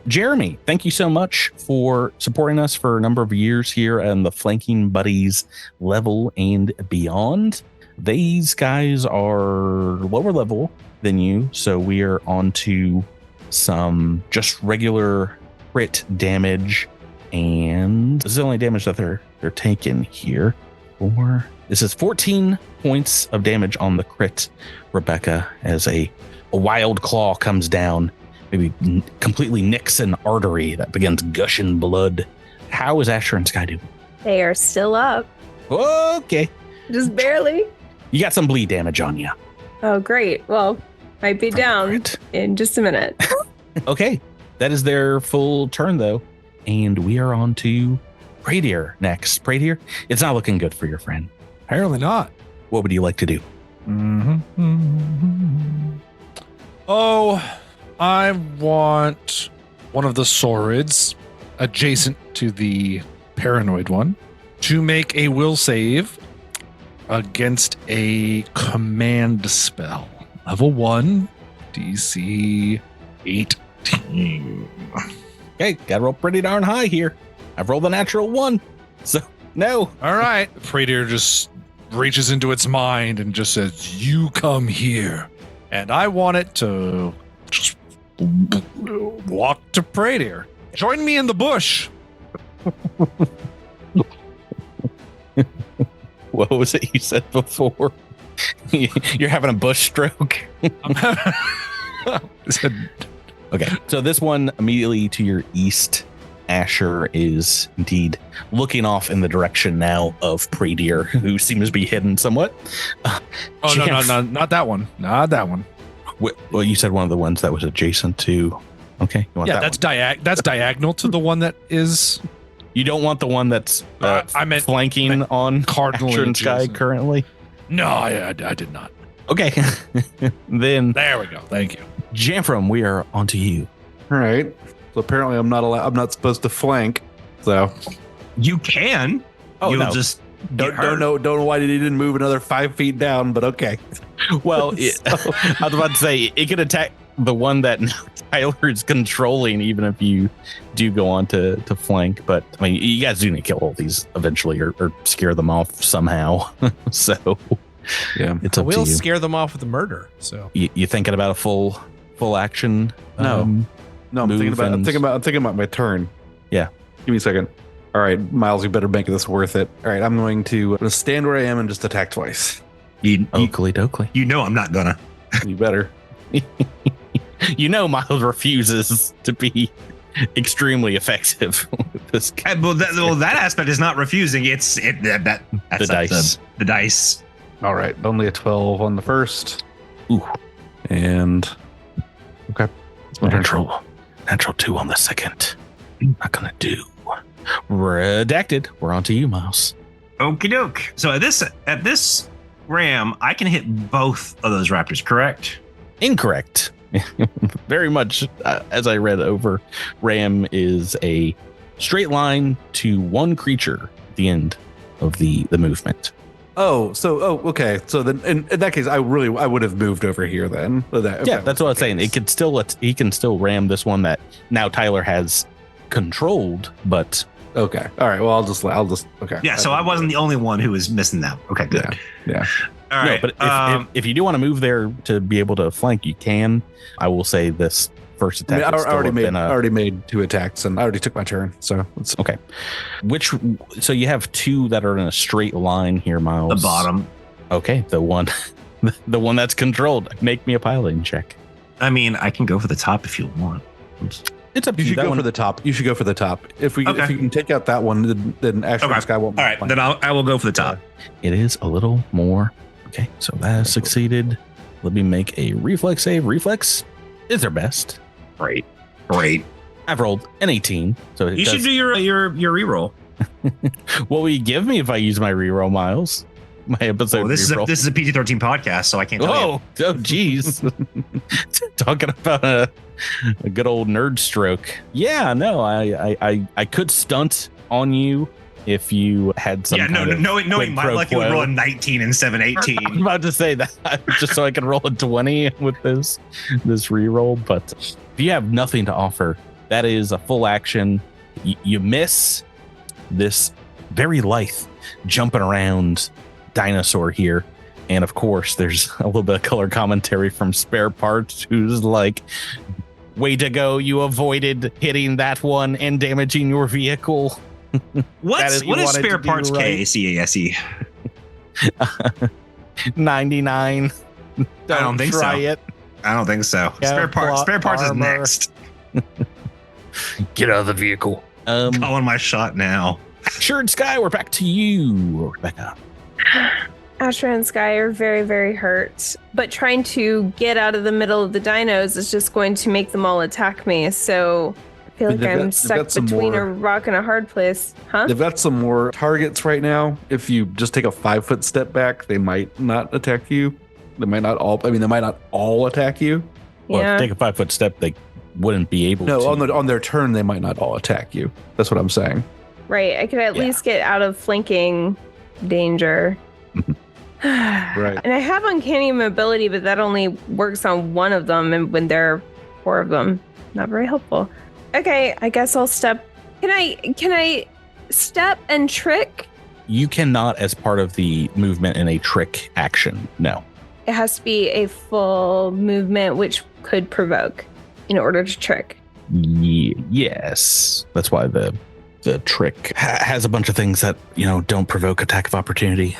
Jeremy, thank you so much for supporting us for a number of years here on the Flanking Buddies level and beyond. These guys are lower level than you, so we are on to some just regular crit damage, and this is the only damage that they're taking here. This is 14 points of damage on the crit, Rebecca, as a wild claw comes down, maybe completely nicks an artery that begins gushing blood. How is Asher and Sky doing? They are still up. Okay. Just barely. You got some bleed damage on you. Oh, great. Well, might be down Right. in just a minute. Okay. That is their full turn, though. And we are on to Pradier next. Pradier, it's not looking good for your friend. Apparently not. What would you like to do? Oh, I want one of the Saurids adjacent to the paranoid one to make a will save against a command spell. Level 1, DC 18. Okay, gotta roll pretty darn high here. I've rolled a natural 1, so no. All right. Pradier just reaches into its mind and just says, "You come here." And I want it to just walk to Pradier. Join me in the bush. What was it you said before? You're having a bush stroke. Okay, so this one immediately to your east, Asher is indeed looking off in the direction now of Pradier, who seems to be hidden somewhat. Oh, no, not that one. Not that one. Well, you said one of the ones that was adjacent to. Okay, you want Yeah, that that's one? that's diagonal to the one that is. You don't want the one that's I meant flanking on cardinally Asher and Sky adjacent. currently. No, I did not. Okay, then There we go. Thank you. Jamfram, we are onto you. all right. So apparently, I'm not supposed to flank. So You can. Oh, You'll no. just don't know why he didn't move another 5 feet down, but okay. Well, I was about to say it could attack the one that Tyler is controlling, even if you do go on to flank. But I mean, you guys do need to kill all these eventually, or scare them off somehow. So Yeah, it's up to We'll you. scare them off with a murder. So You thinking about a full action? No. No, I'm move thinking about my turn. Yeah. Give me a second. All right, Miles, you better make this worth it. All right, I'm going to stand where I am and just attack twice. Oakley dokley. You know I'm not gonna. You better. You know, Miles refuses to be extremely effective with this guy. Well, that aspect is not refusing. That's The dice. The dice. All right, only a 12 on the first. Ooh. And okay, it's my turn. Natural 2 on the second. Not gonna do. Redacted. We're on to you, Miles. Okie doke. So at this ram, I can hit both of those raptors, correct? Incorrect. Very much as I read over, Ram is a straight line to one creature at the end of the movement. Okay. So then, in that case, I would have moved over here then. Yeah, that's what I was saying. He can still ram this one that now Tyler has controlled, but okay. All right. Well, I'll just okay. Yeah. So I wasn't the only one who was missing that. Okay, good. Yeah. All right. no, but if you do want to move there to be able to flank, you can. I will say this first I attack. mean, I would still already have made been a- already made 2 attacks, and I already took my turn. So it's Okay. So you have 2 that are in a straight line here, Miles. The bottom. Okay, the one that's controlled. Make me a piloting check. I mean, I can go for the top if you want. It's up to You you. should That go one- for the top. You should go for the top. If you can take out that one, then Asher Okay. and Sky won't. All right, then I will go for the top. It is a little more. Okay, so that has succeeded. Let me make a reflex save. Reflex is their best. Great. I've rolled an 18, so it You should does- do your reroll. What will you give me if I use my reroll, Miles? My episode Well, this reroll. is a PG-13 podcast, so I can't tell you. Oh, geez. Talking about a good old nerd stroke. Yeah, no, I could stunt on you if you had some. Yeah, kind of knowing quid my pro luck, you would quo. roll a 19 and 7, 18. I'm about to say that just so I can roll a 20 with this reroll. But if you have nothing to offer, that is a full action. You miss this very lithe jumping around dinosaur here. And of course, there's a little bit of color commentary from Spare Parts, who's like, way to go. You avoided hitting that one and damaging your vehicle. What is wanted spare to do parts right. KACASE? 99. don't think try so. it. I don't think so. Yeah, Spare parts is armor. next. Get out of the vehicle. Calling my shot now. Asher Sky, we're back to you, Rebecca. Asher and Sky are very, very hurt, but trying to get out of the middle of the dinos is just going to make them all attack me. So I feel like They've I'm got stuck some between more- a rock and a hard place. Huh? They've got some more targets right now. If you just take a 5-foot step back, they might not attack you. They might not all. I mean, they might not all attack you. Well, Yeah. if you take a 5-foot step, they wouldn't be able No, to. on their turn, they might not all attack you. That's what I'm saying. Right. I could at Yeah. least get out of flanking danger. Right. And I have uncanny mobility, but that only works on one of them, and when there are 4 of them, not very helpful. Okay, I guess I'll step. Can I step and trick? You cannot, as part of the movement in a trick action. No. It has to be a full movement, which could provoke in order to trick. Yes. That's why the trick has a bunch of things that, don't provoke attack of opportunity.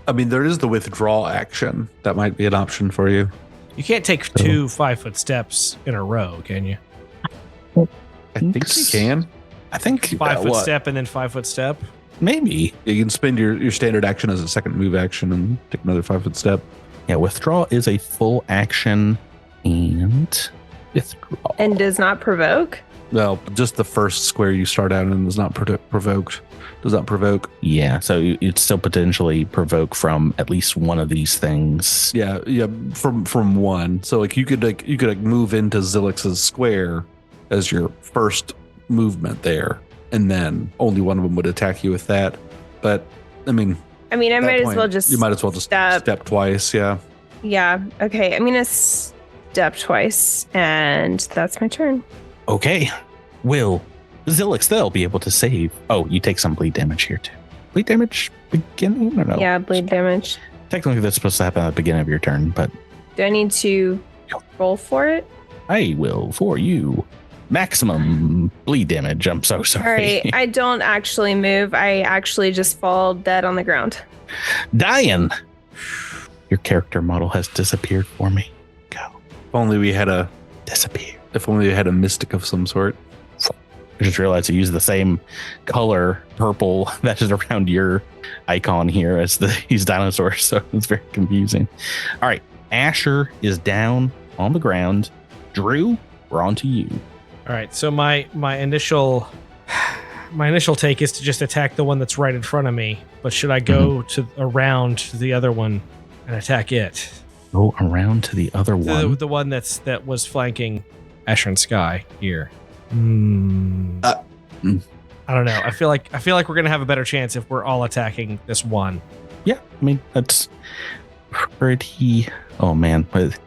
I mean, there is the withdraw action. That might be an option for you. You can't take 2 5-foot steps in a row, can you? I think you can. I think 5-foot step and then 5-foot step. Maybe. You can spend your standard action as a second move action and take another 5-foot step. Yeah, withdraw is a full action and withdraw. And does not provoke? Well, just the first square you start out in is not provoked. Does not provoke. Yeah, so you'd still potentially provoke from at least one of these things. Yeah, from one. So like you could move into Zilix's square as your first movement there, and then only one of them would attack you with that. But I mean, I mean, I at that might as point, well just. you might as well just step twice. Yeah. Yeah. Okay. I'm gonna step twice, and that's my turn. Okay. Will Zilix, they'll be able to save. Oh, you take some bleed damage here too. Bleed damage beginning or no? Yeah, bleed damage. Technically, that's supposed to happen at the beginning of your turn, but Do I need to roll for it? I will for you. Maximum bleed damage. I'm so All sorry. right. I don't actually move. I actually just fall dead on the ground. Diane, your character model has disappeared for me. Go. If only we had a mystic of some sort. I just realized I used the same color purple that is around your icon here as these dinosaurs, so it's very confusing. All right, Asher is down on the ground. Drew, we're on to you. All right, so my initial take is to just attack the one that's right in front of me. But should I go to around to the other one and attack it? Go around to the other one. The one that was flanking Asher and Sky here. I don't know. I feel like we're gonna have a better chance if we're all attacking this one. Yeah, I mean that's pretty. Oh man, but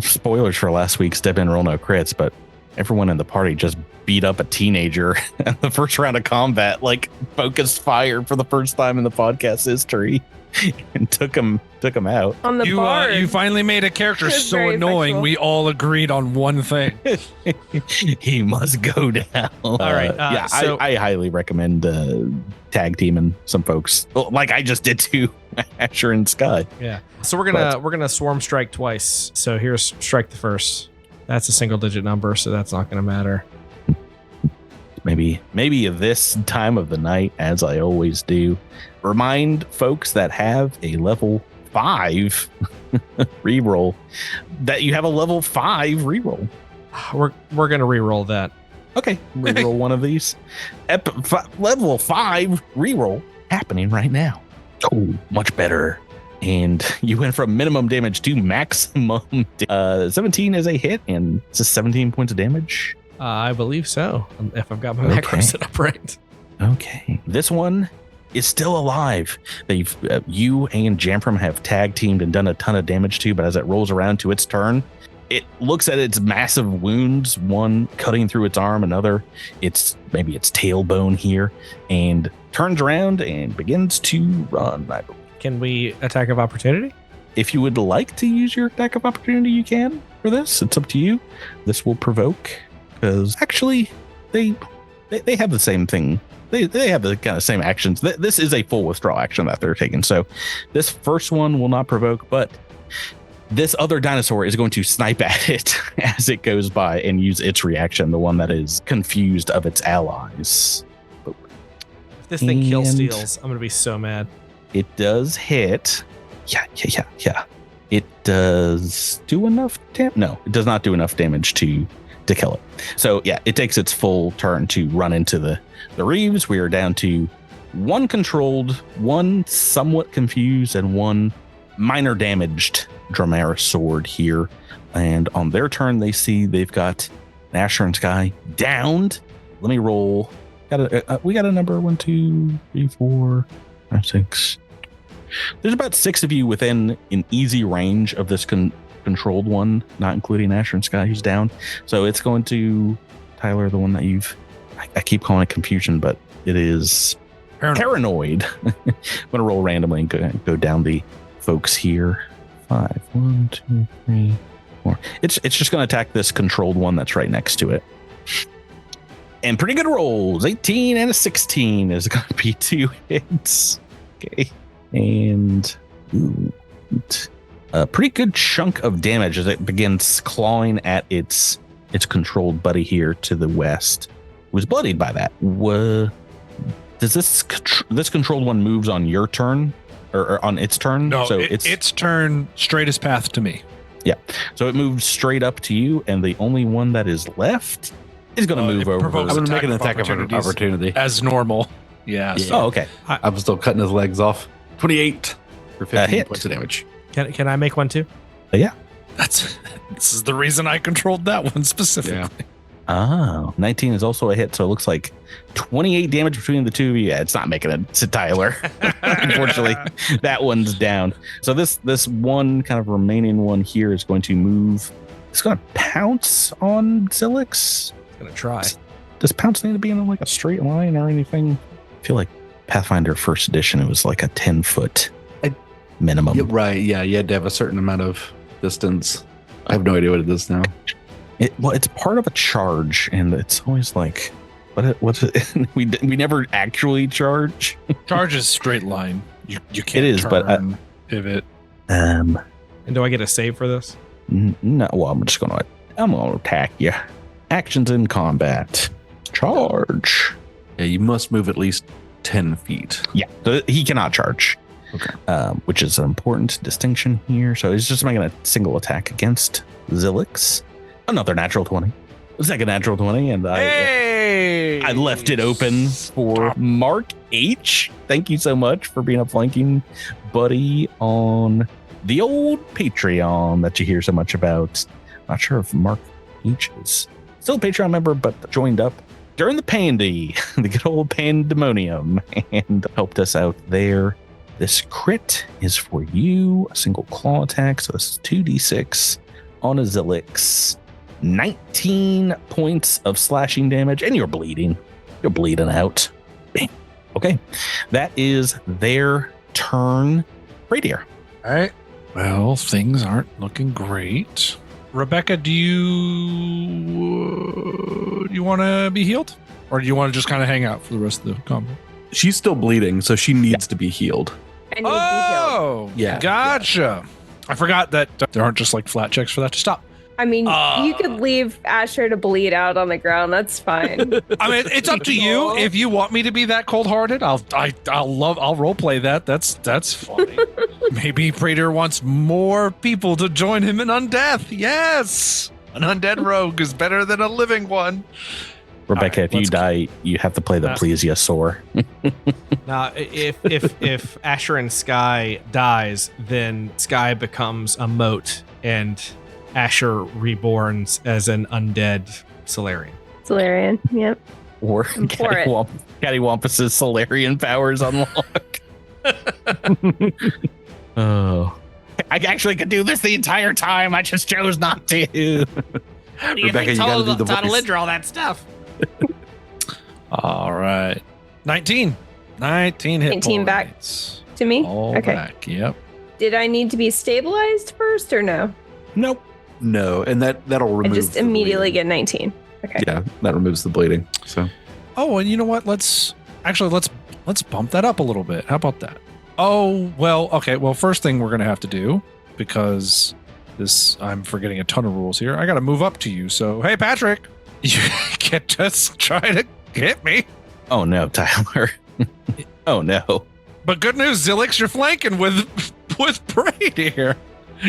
spoilers for last week's Dead Man Roll No Crits, but everyone in the party just beat up a teenager in the first round of combat, like focused fire for the first time in the podcast history, and took him out. On the bar. You finally made a character It was so very annoying. effectual. We all agreed on one thing. He must go down. All right, yeah, so- I highly recommend tag teaming some folks, like I just did to Asher and Sky. Yeah. So we're gonna swarm strike twice. So here's strike the first. That's a single digit number, so that's not gonna matter. Maybe this time of the night, as I always do, remind folks that have a level 5 reroll that you have a level 5 reroll. We're gonna re-roll that. Okay, reroll one of these. Level 5 reroll happening right now. Oh, much better. And you went from minimum damage to maximum. 17 is a hit, and it's just 17 points of damage. I believe so. If I've got my Okay. macro set up right. Okay, this one is still alive. They've you and Jamfram have tag teamed and done a ton of damage to, but as it rolls around to its turn, it looks at its massive wounds, one cutting through its arm, another maybe its tailbone here, and turns around and begins to run. I believe. Can we attack of opportunity? If you would like to use your attack of opportunity, you can for this. It's up to you. This will provoke, because actually they have the same thing. They have the kind of same actions. This is a full withdrawal action that they're taking. So this first one will not provoke, but this other dinosaur is going to snipe at it as it goes by and use its reaction, the one that is confused of its allies. If this thing kill And- steals, I'm gonna be so mad. It does hit. Yeah. It does do enough damage. No, it does not do enough damage to kill it. So yeah, it takes its full turn to run into the Reeves. We are down to one controlled, one somewhat confused, and one minor damaged dromaeosaurid here. And on their turn, they see they've got Asher and Sky downed. Let me roll. We got a number 1, 2, 3, 4, 5, 6. There's about 6 of you within an easy range of this controlled one, not including Asher and Sky, who's down. So it's going to Tyler, the one that I keep calling it confusion, but it is paranoid. I'm going to roll randomly and go down the folks here. 5, 1, 2, 3, 4. It's just going to attack this controlled one that's right next to it. And pretty good rolls. 18 and a 16 is going to be 2 hits. Okay. And a pretty good chunk of damage as it begins clawing at its controlled buddy here to the west, who's bloodied by that. Does this controlled one moves on your turn or on its turn? No, so its turn, straightest path to me. Yeah. So it moves straight up to you, and the only one that is left is going to move over. I'm going to make an attack of opportunity. As normal. Yeah. Yeah. So Oh, okay. I'm still cutting his legs off. 28 for 15 hit. points of damage. Can I make one too? this is the reason I controlled that one specifically. Oh, 19 is also a hit, so it looks like 28 damage between the two of you. Yeah, it's not making it to Tyler. Unfortunately, that one's down. So this one kind of remaining one here is going to move. It's going to pounce on Zilix. Gonna try. Does pounce need to be in like a straight line or anything? I feel like Pathfinder first edition, it was like a 10-foot minimum. Yeah, right. Yeah, you had to have a certain amount of distance. I have no idea what it is now. It's part of a charge, and it's always like, what's it? we never actually charge. Charge is straight line. You can't. It is, but pivot. And do I get a save for this? No. Well, I'm gonna attack you. Actions in combat. Charge. Yeah, you must move at least 10 feet. Yeah, so he cannot charge. Okay. Which is an important distinction here. So he's just making a single attack against Zilix. Another natural 20. Second natural 20, and I left it open for Mark H. Thank you so much for being a flanking buddy on the old Patreon that you hear so much about. Not sure if Mark H is still a Patreon member, but joined up during the pandy, the good old pandemonium, and helped us out there. This crit is for you, a single claw attack. So this is 2d6 on a Zilix. 19 points of slashing damage, and you're bleeding. You're bleeding out. Bang. Okay. That is their turn. Radier. All right. Well, things aren't looking great. Rebecca, do you want to be healed? Or do you want to just kind of hang out for the rest of the combat? She's still bleeding, so she needs to be healed. I need to be healed. Oh, Yeah. Gotcha. I forgot that there aren't just like flat checks for that to stop. I mean, you could leave Asher to bleed out on the ground. That's fine. I mean, it's up to you. If you want me to be that cold-hearted, I'll role play that. That's funny. Maybe Praetor wants more people to join him in undeath. Yes, an undead rogue is better than a living one. Rebecca, Right, if you die, you have to play the plesiosaur. Now, if Asher and Sky dies, then Sky becomes a moat, and Asher reborns as an undead Solarian. Solarian, yep. Or I'm for it. Cattywampus's Solarian powers unlock. Oh. I actually could do this the entire time. I just chose not to. How do you Rebecca, think you gotta do the Total voice. all that stuff? All right, 19 hit 19 back. points. To me? All Okay. back. Yep. Did I need to be stabilized first or no? Nope. No, and that'll I remove. just the immediately bleeding. get 19. Okay. Yeah, that removes the bleeding. So Oh, and you know what? Let's bump that up a little bit. How about that? Oh, well, okay. Well, first thing we're gonna have to do, because I'm forgetting a ton of rules here. I got to move up to you. So, hey, Patrick, you can't just try to hit me. Oh no, Tyler. Oh no. But good news, Zilix, you're flanking with Braid here.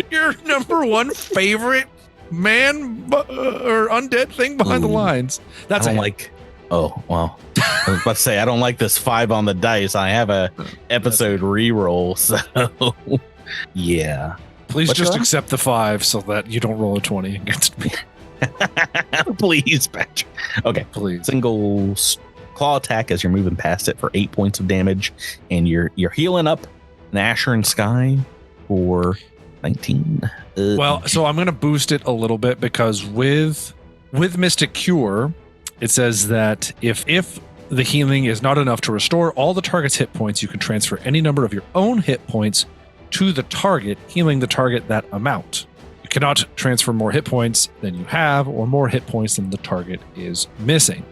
Your number one favorite man or undead thing behind the Ooh. lines. That's I don't a hit. like. Oh well. I was about to say I don't like this 5 on the dice. I have a episode reroll, so yeah. Please What's just wrong? accept the 5 so that you don't roll a 20 against me. Please, Patrick. Okay. Please. Single claw attack as you're moving past it for 8 points of damage, and you're healing up an Asher and Sky for 19. Well, so I'm going to boost it a little bit because with Mystic Cure, it says that if the healing is not enough to restore all the target's hit points, you can transfer any number of your own hit points to the target, healing the target that amount. You cannot transfer more hit points than you have or more hit points than the target is missing.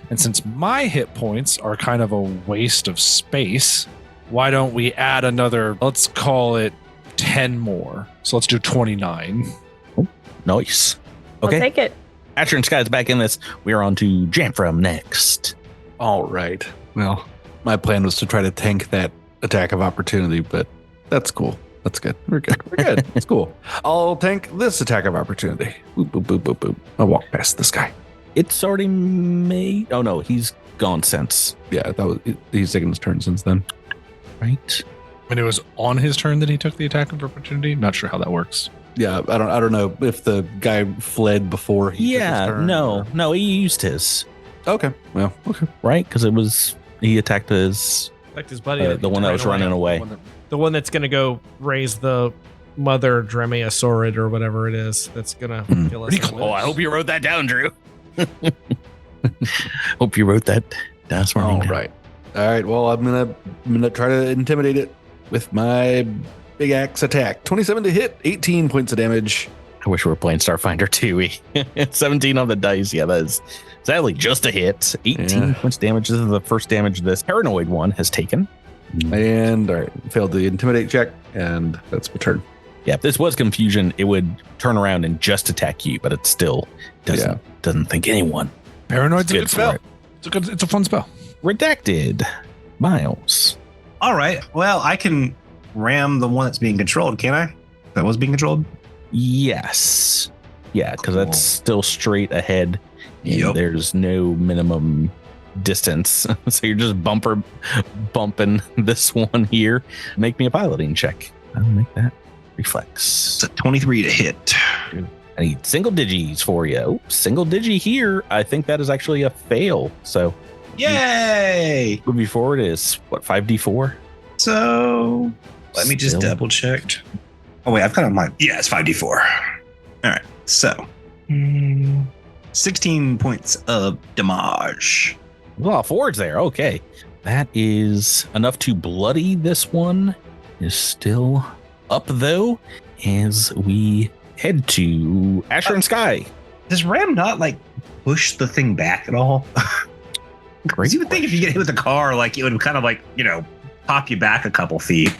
And since my hit points are kind of a waste of space, why don't we add another, let's call it 10 more. So let's do 29. Nice. I'll Okay. take it. Asher and Sky's back in this. We're on to Jamfram next. all right. Well, my plan was to try to tank that attack of opportunity, but that's cool. That's good. We're good. We're good. It's cool. I'll tank this attack of opportunity. Boop, boop, boop, boop, boop. I'll walk past this guy. It's already made. Oh no, he's gone since. Yeah, he's taken his turn since then. Right. And it was on his turn that he took the attack of opportunity. Not sure how that works. Yeah, I don't know if the guy fled before he took his turn. No, he used his, Okay. Well, okay. right? Because he attacked his Like his buddy. the one that was running away. The one that's going to go raise the mother dromeiosaurid or whatever it is that's going to kill us. Oh, I hope you wrote that down, Drew. Hope you wrote that down. All right. All right. Well, I'm gonna try to intimidate it with my big axe attack. 27 to hit, 18 points of damage. I wish we were playing Starfinder 2. 17 on the dice. Yeah, that is sadly just a hit. 18 points damage. This is the first damage this paranoid one has taken. And all right, failed the intimidate check, and that's my turn. Yeah, if this was confusion, it would turn around and just attack you, but it still doesn't think anyone. Paranoid's a Good good for spell. it. It's a fun spell. Redacted. Miles. All right. Well, I can ram the one that's being controlled, can I? That was being controlled? Yes. Yeah, because Cool. that's still straight ahead. And Yep. there's no minimum distance. So you're just bumping this one here. Make me a piloting check. I'll make that reflex. It's a 23 to hit. I need single digis for you. Oops, single digi here. I think that is actually a fail. So Yay! moving forward is what, 5d4? So let me just Still. double check. Oh, wait, I've got on my. Yeah, it's 5d4. All right. So 16 points of damage. Well, 4's there. Okay. That is enough to bloody this one. Is still up, though, as we head to Asher and Sky. Does Ram not, like, push the thing back at all? Great. You would think if you get hit with a car, like, it would kind of, like, pop you back a couple feet.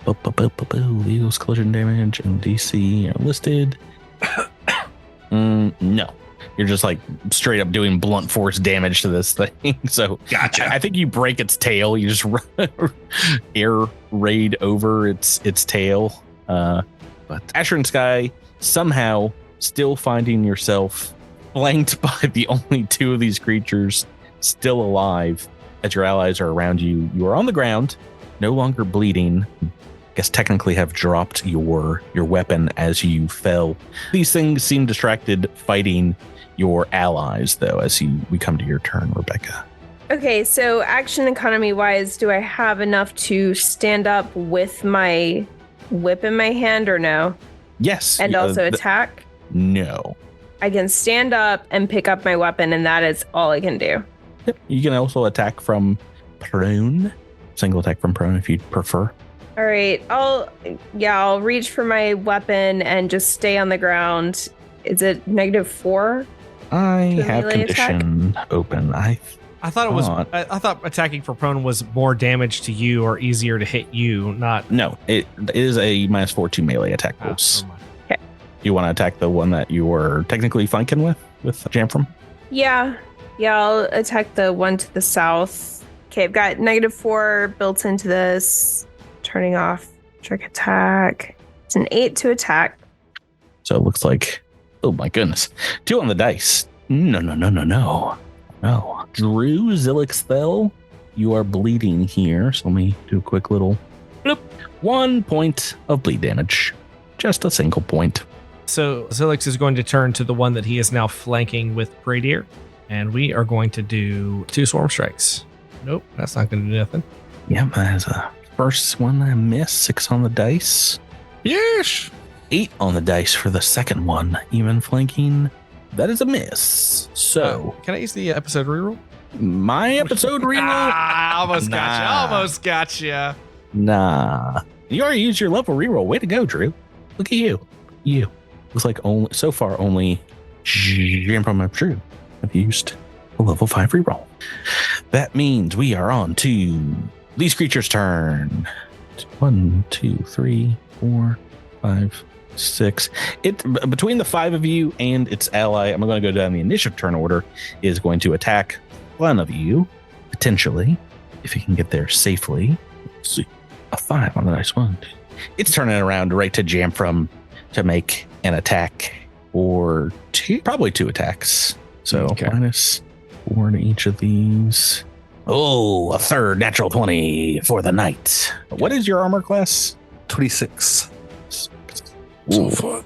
Vehicle's collision damage and DC are listed. No. You're just like straight up doing blunt force damage to this thing. So Gotcha. I think you break its tail. You just air raid over its tail. But Asher and Sky somehow still finding yourself flanked by the only two of these creatures still alive as your allies are around you. You are on the ground, no longer bleeding. I guess technically have dropped your weapon as you fell. These things seem distracted fighting your allies, though, as we come to your turn, Rebecca. Okay, so action economy wise, do I have enough to stand up with my whip in my hand or no? Yes. And also attack? No. I can stand up and pick up my weapon, and that is all I can do. Yep. You can also attack from prone. Single attack from prone if you'd prefer. All right, I'll reach for my weapon and just stay on the ground. Is it -4? I To a have melee condition open. I thought it was. thought- I thought attacking for prone was more damage to you or easier to hit you. Not. No, it is a -4 to melee attack Ah, rules. never mind. You want to attack the one that you were technically flanking with Jamfram? Yeah, I'll attack the one to the south. Okay, I've got -4 built into this. Turning off trick attack. It's an 8 to attack. So it looks like, oh my goodness, 2 on the dice. No. Drew Zilixthel, you are bleeding here. So let me do a quick little bloop. 1 point of bleed damage. Just a single point. So Zilix is going to turn to the one that he is now flanking with Bradier, and we are going to do 2 swarm strikes. Nope, that's not going to do nothing. Yep, that is a first one I missed. 6 on the dice. Yes. 8 on the dice for the second one. Even flanking, that is a miss. So Can I use the episode reroll? my episode reroll. Ah, almost Nah. gotcha. Almost gotcha. Nah, you already used your level reroll. Way to go, Drew. Look at you. Looks like only Jamfram and Drew have used a level 5 reroll. That means we are on to these creatures' turn. 1, 2, 3, 4, 5, 6. Between the 5 of you and its ally, I'm going to go down the initiative turn order, is going to attack one of you, potentially, if you can get there safely. Let's see. A 5 on the dice. 1, 2. It's turning around right to Jamfram to make an attack, or 2, probably 2 attacks. So Okay. -4 to each of these. Oh, a third natural 20 for the knight. What is your armor class? 26. Ooh. fun.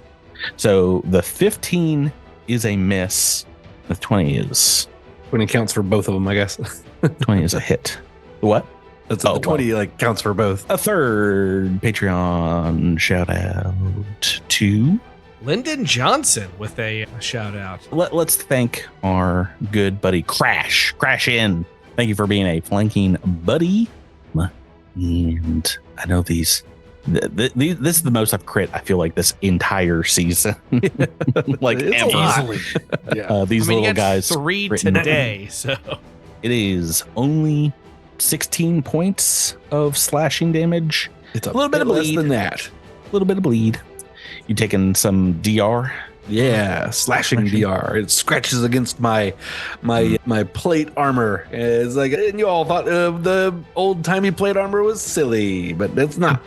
So the 15 is a miss. The 20 is When it counts for both of them, I guess. 20 is a hit. What? That's Oh, the 20 like counts for both. A third Patreon shout out to. Lyndon Johnson with a shout out. Let's thank our good buddy Crash in. Thank you for being a flanking buddy. And I know these. This is the most I've crit, I feel like, this entire season. Like It's a ever. lot. Easily. Yeah. These I mean, little you got guys. 3 written- today, so It is only 16 points of slashing damage. It's a little bit of less bleed. than that. A little bit of bleed. You taking some DR? Yeah, slashing DR. It scratches against my plate armor. It's like, and you all thought the old timey plate armor was silly, but it's not.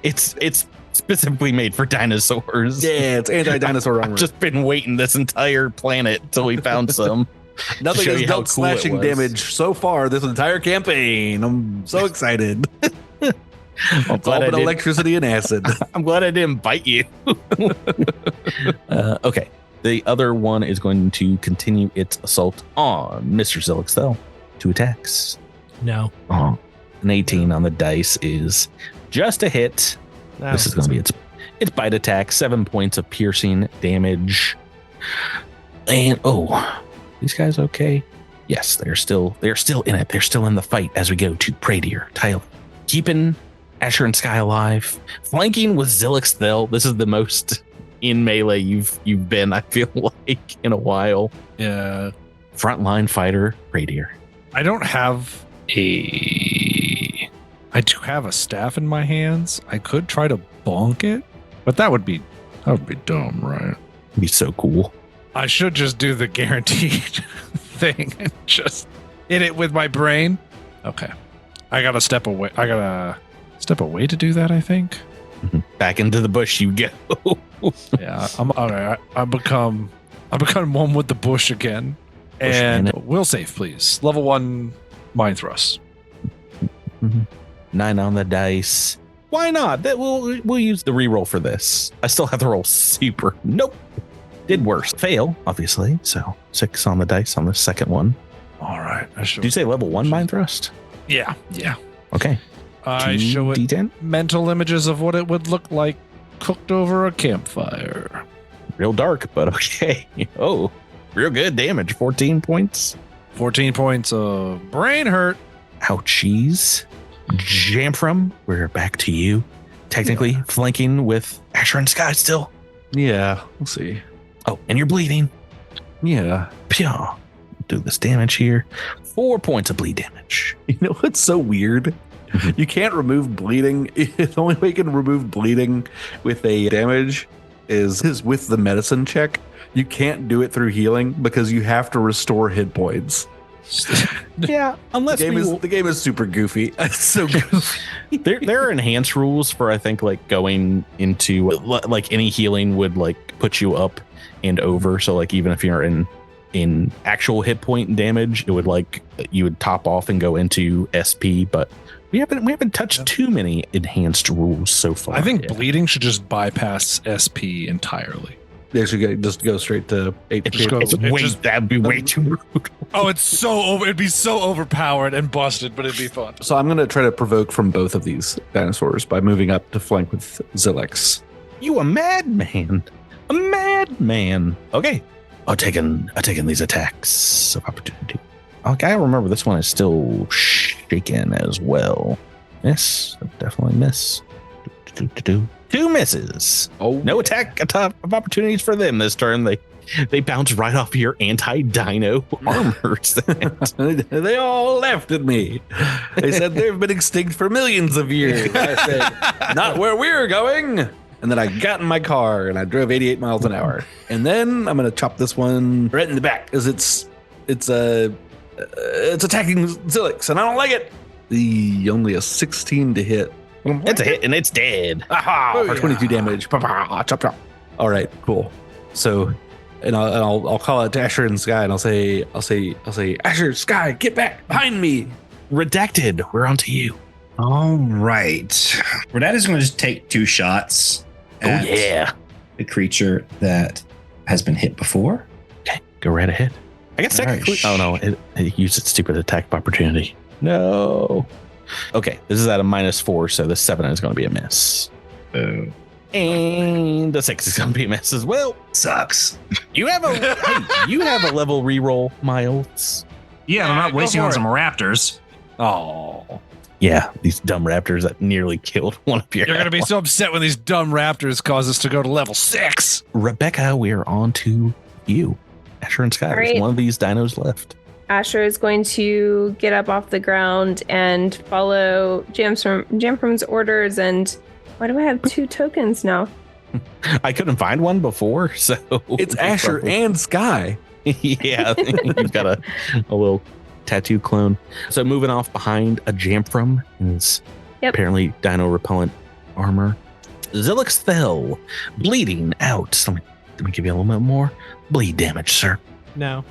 It's specifically made for dinosaurs. It's anti-dinosaur armor. I've just been waiting this entire planet till we found some. Nothing show has you how dealt cool it slashing was. damage so far this entire campaign. I'm so excited. I'm It's all glad, been electricity and acid. I'm glad I didn't bite you. Okay. The other one is going to continue its assault on Mr. Zilixthel. 2 attacks. no. Oh, an 18 on the dice is just a hit. No, This is going to be its Its bite attack, 7 points of piercing damage. And these guys okay? Yes, they're still in it. They're still in the fight as we go to Pradier, Tyler. Keeping Asher and Sky alive. Flanking with Zilix Thel. This is the most in melee you've been, I feel like, in a while. Yeah. Frontline fighter, Pradier. I don't have I do have a staff in my hands. I could try to bonk it, but that would be dumb, right? It'd be so cool. I should just do the guaranteed thing and just hit it with my brain. Okay. I gotta step away. To do that, I think. Back into the bush you go. Yeah, I'm all right. I become one with the bush again. And will save, please. Level 1 mind thrust. 9 on the dice. Why not? We'll use the reroll for this. I still have to roll super. Nope. Did worse. Fail, obviously. So 6 on the dice on the second one. All right. Did you say level 1 mind thrust? Yeah. Okay. I show it D10? mental images of what it would look like cooked over a campfire. Real dark, but okay. Oh, real good damage. 14 points. 14 points of brain hurt. Ouchies. Jamfram, we're back to you. Technically flanking with Asher and Sky still. Yeah, we'll see. Oh, and you're bleeding. Yeah. Pyaw. Do this damage here. 4 points of bleed damage. You know what's so weird? You can't remove bleeding. The only way you can remove bleeding with a damage is with the medicine check. You can't do it through healing because you have to restore hit points. Yeah, unless the game is super goofy. It's so goofy. There are enhanced rules for, I think, like going into like any healing would like put you up and over. So like even if you're in actual hit point damage, it would like you would top off and go into SP. But we haven't touched too many enhanced rules so far. I think bleeding should just bypass SP entirely. They should just go straight to HP. That'd be way too rude. Oh, it'd be so overpowered and busted, but it'd be fun. So I'm going to try to provoke from both of these dinosaurs by moving up to flank with Zilix. You a madman. A madman. Okay. I'm taking these attacks of opportunity. Okay, I remember this one is still shaken as well. Miss. Definitely miss. 2 misses. Oh, no attack of opportunities for them this turn. They bounce right off your anti-dino armor set. They all laughed at me. They said they've been extinct for millions of years. I said, not where we're going. And then I got in my car and I drove 88 miles an hour. And then I'm going to chop this one right in the back because it's attacking Zilix and I don't like it. Only a 16 to hit. It's a hit and it's dead. Aha! For 22 damage. Chop chop. All right, cool. So, and I'll call out to Asher and Sky and I'll say, Asher, Sky, get back behind me. Redacted. We're on to you. All right. Redacted is going to just take 2 shots. At the creature that has been hit before. Okay, go right ahead. I guess technically. Oh no, it used its stupid attack of opportunity. No. Okay, this is at a -4, so the 7 is going to be a miss. Boom. And the 6 is going to be a miss as well. Sucks. You have a level reroll, Miles. Yeah, I'm not wasting on some raptors. Oh. Yeah, these dumb raptors that nearly killed one of your. You're going to be so upset when these dumb raptors cause us to go to level 6. Rebecca, we're on to you. Asher and Sky, there's one of these dinos left. Asher is going to get up off the ground and follow Jamfram's orders. And why do I have 2 tokens now? I couldn't find one before, so it's Asher and Sky. Yeah, you've got a little tattoo clone. So moving off behind a Jamfram is apparently dino repellent armor. Zilix Thel, bleeding out. Let me give you a little bit more bleed damage, sir. No.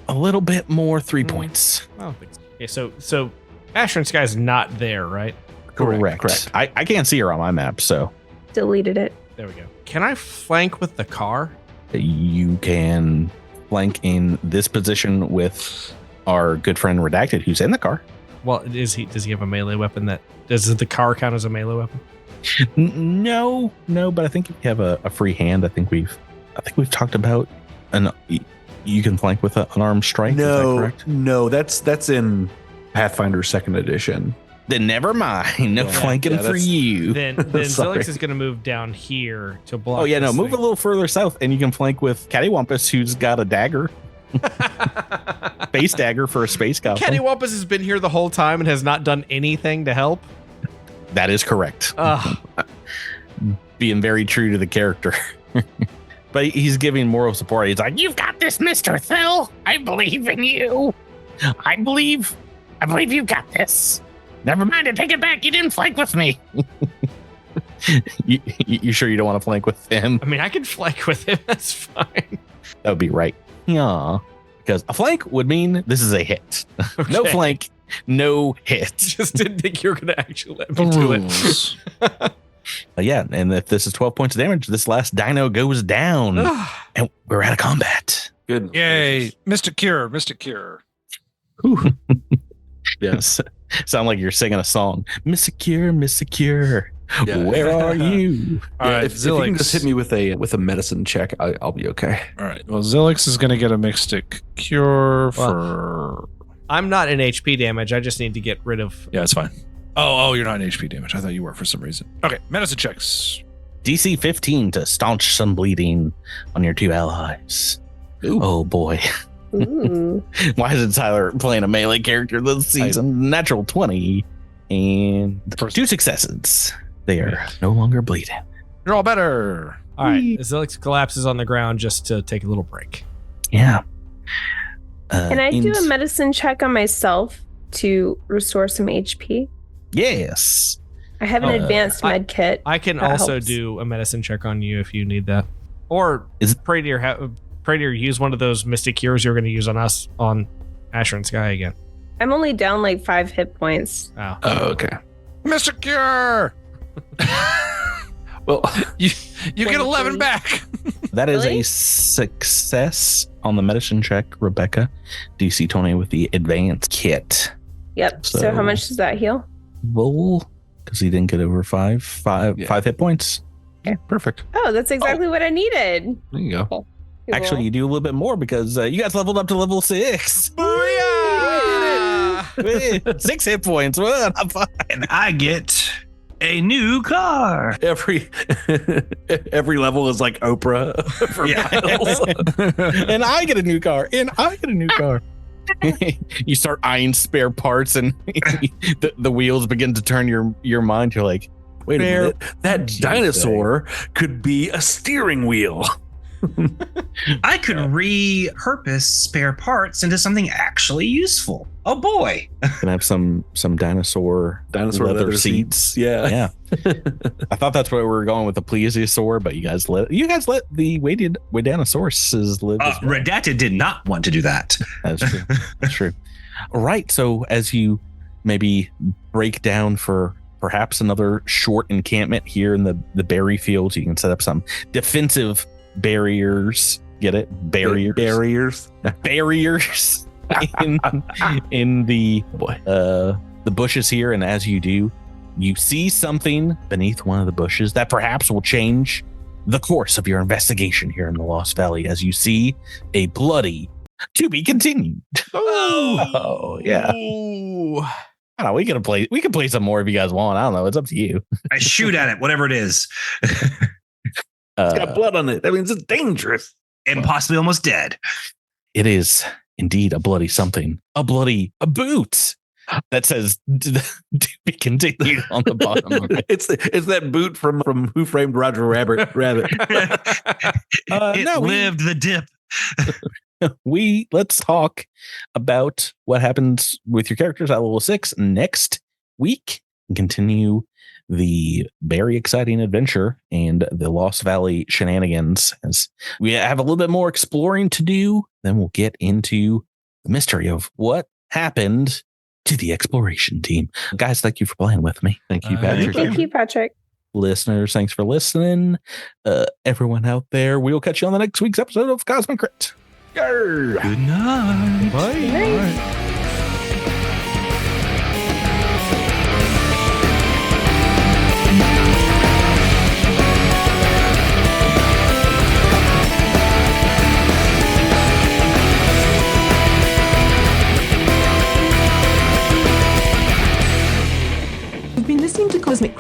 A little bit more, 3 points. I don't think so. Okay, so Asher and Sky's not there, right? Correct. I can't see her on my map, so. Deleted it. There we go. Can I flank with the car? You can flank in this position with our good friend Redacted, who's in the car. Well, does he have a melee weapon does the car count as a melee weapon? No, but I think if you have a free hand, I think we've talked about you can flank with an unarmed strike. Is that correct? No, that's in Pathfinder 2nd edition. Then never mind. No flanking for you. Then Zilix is going to move down here to block. Oh yeah, no, this move thing. a little further south, and you can flank with Cattywampus, who's got a dagger, space dagger for a space goblin. Cattywampus has been here the whole time and has not done anything to help. That is correct. Ugh. Being very true to the character. But he's giving moral support. He's like, "You've got this, Mr. Thill. I believe in you. I believe you've got this. Never mind, I take it back. You didn't flank with me." You sure you don't want to flank with him? I mean, I can flank with him. That's fine. That would be right. Yeah. Because a flank would mean this is a hit. Okay. No flank, no hit. Just didn't think you were going to actually let me do it. Yeah, and if this is 12 points of damage, this last dino goes down. And we're out of combat. Good. Yay. Mr. Cure. Yes. Sound like you're singing a song. Mr. Cure, Yeah. where are you? All right, if you can Zilix. just hit me with a medicine check, I'll be okay. All right. Well, Zilix is going to get a Mystic Cure for... I'm not in HP damage. I just need to get rid of. Yeah, it's fine. Oh, you're not in HP damage. I thought you were for some reason. Okay, medicine checks. DC 15 to staunch some bleeding on your two allies. Ooh. Oh boy. Ooh. Why is Tyler playing a melee character this season? Natural 20 and 2 successes. They are no longer bleeding. You're all better. All right. Zilix collapses on the ground just to take a little break. Yeah. Can I do a medicine check on myself to restore some HP? Yes. I have an advanced med kit. I can That also helps. do a medicine check on you if you need that. Or Is- Pradier, use one of those Mystic Cures you're going to use on us on Asher and Sky again. I'm only down like 5 hit points. Oh. Oh, okay. Mr. Cure. Well, You get 11 23. back. That is Really? a success on the medicine check, Rebecca. DC 20 with the advanced kit. Yep. So, So- how much does that heal? Roll, because he didn't get over five hit points. yeah, perfect. Oh, that's exactly what I needed. There you go. Cool. Actually, you do a little bit more because you guys leveled up to level 6. Booyah! 6 hit points. Well, I'm fine. And I get a new car. Every level is like Oprah. For Miles. And I get a new car. You start eyeing spare parts, and the wheels begin to turn your mind. You're like, Wait a Fair. minute. That dinosaur could be a steering wheel. I could repurpose spare parts into something actually useful. Oh boy. can I have some dinosaur leather seats? Yeah. Yeah. I thought that's where we were going with the plesiosaur, but you guys let the Weidanosauruses live. as well. Redacted did not want to do that. That's true. That's true. All right. So as you maybe break down for perhaps another short encampment here in the berry fields, you can set up some defensive barriers. Get it? Barriers. Barriers in the bushes here. And as you do, you see something beneath one of the bushes that perhaps will change the course of your investigation here in the Lost Valley. As you see a bloody to be continued. Oh yeah. Ooh. I don't know, we can play some more if you guys want. I don't know. It's up to you. I shoot at it, whatever it is. It's got blood on it. That means it's dangerous. And possibly almost dead. It is indeed a bloody something. A boot that says to be continued on the bottom of it. It's that boot from Who Framed Roger Rabbit. It lived the dip. Let's talk about what happens with your characters at level 6 next week and continue the very exciting adventure and the Lost Valley shenanigans. As we have a little bit more exploring to do, then we'll get into the mystery of what happened to the exploration team. Guys, thank you for playing with me. Thank you, Patrick. Thank you, Patrick. Listeners, thanks for listening. Everyone out there, we'll catch you on the next week's episode of Cosmic Crit. Good night. Bye. Good night. Bye.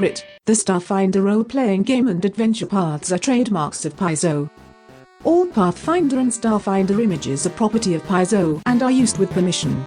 Secret, the Starfinder role-playing game and adventure paths are trademarks of Paizo. All Pathfinder and Starfinder images are property of Paizo and are used with permission.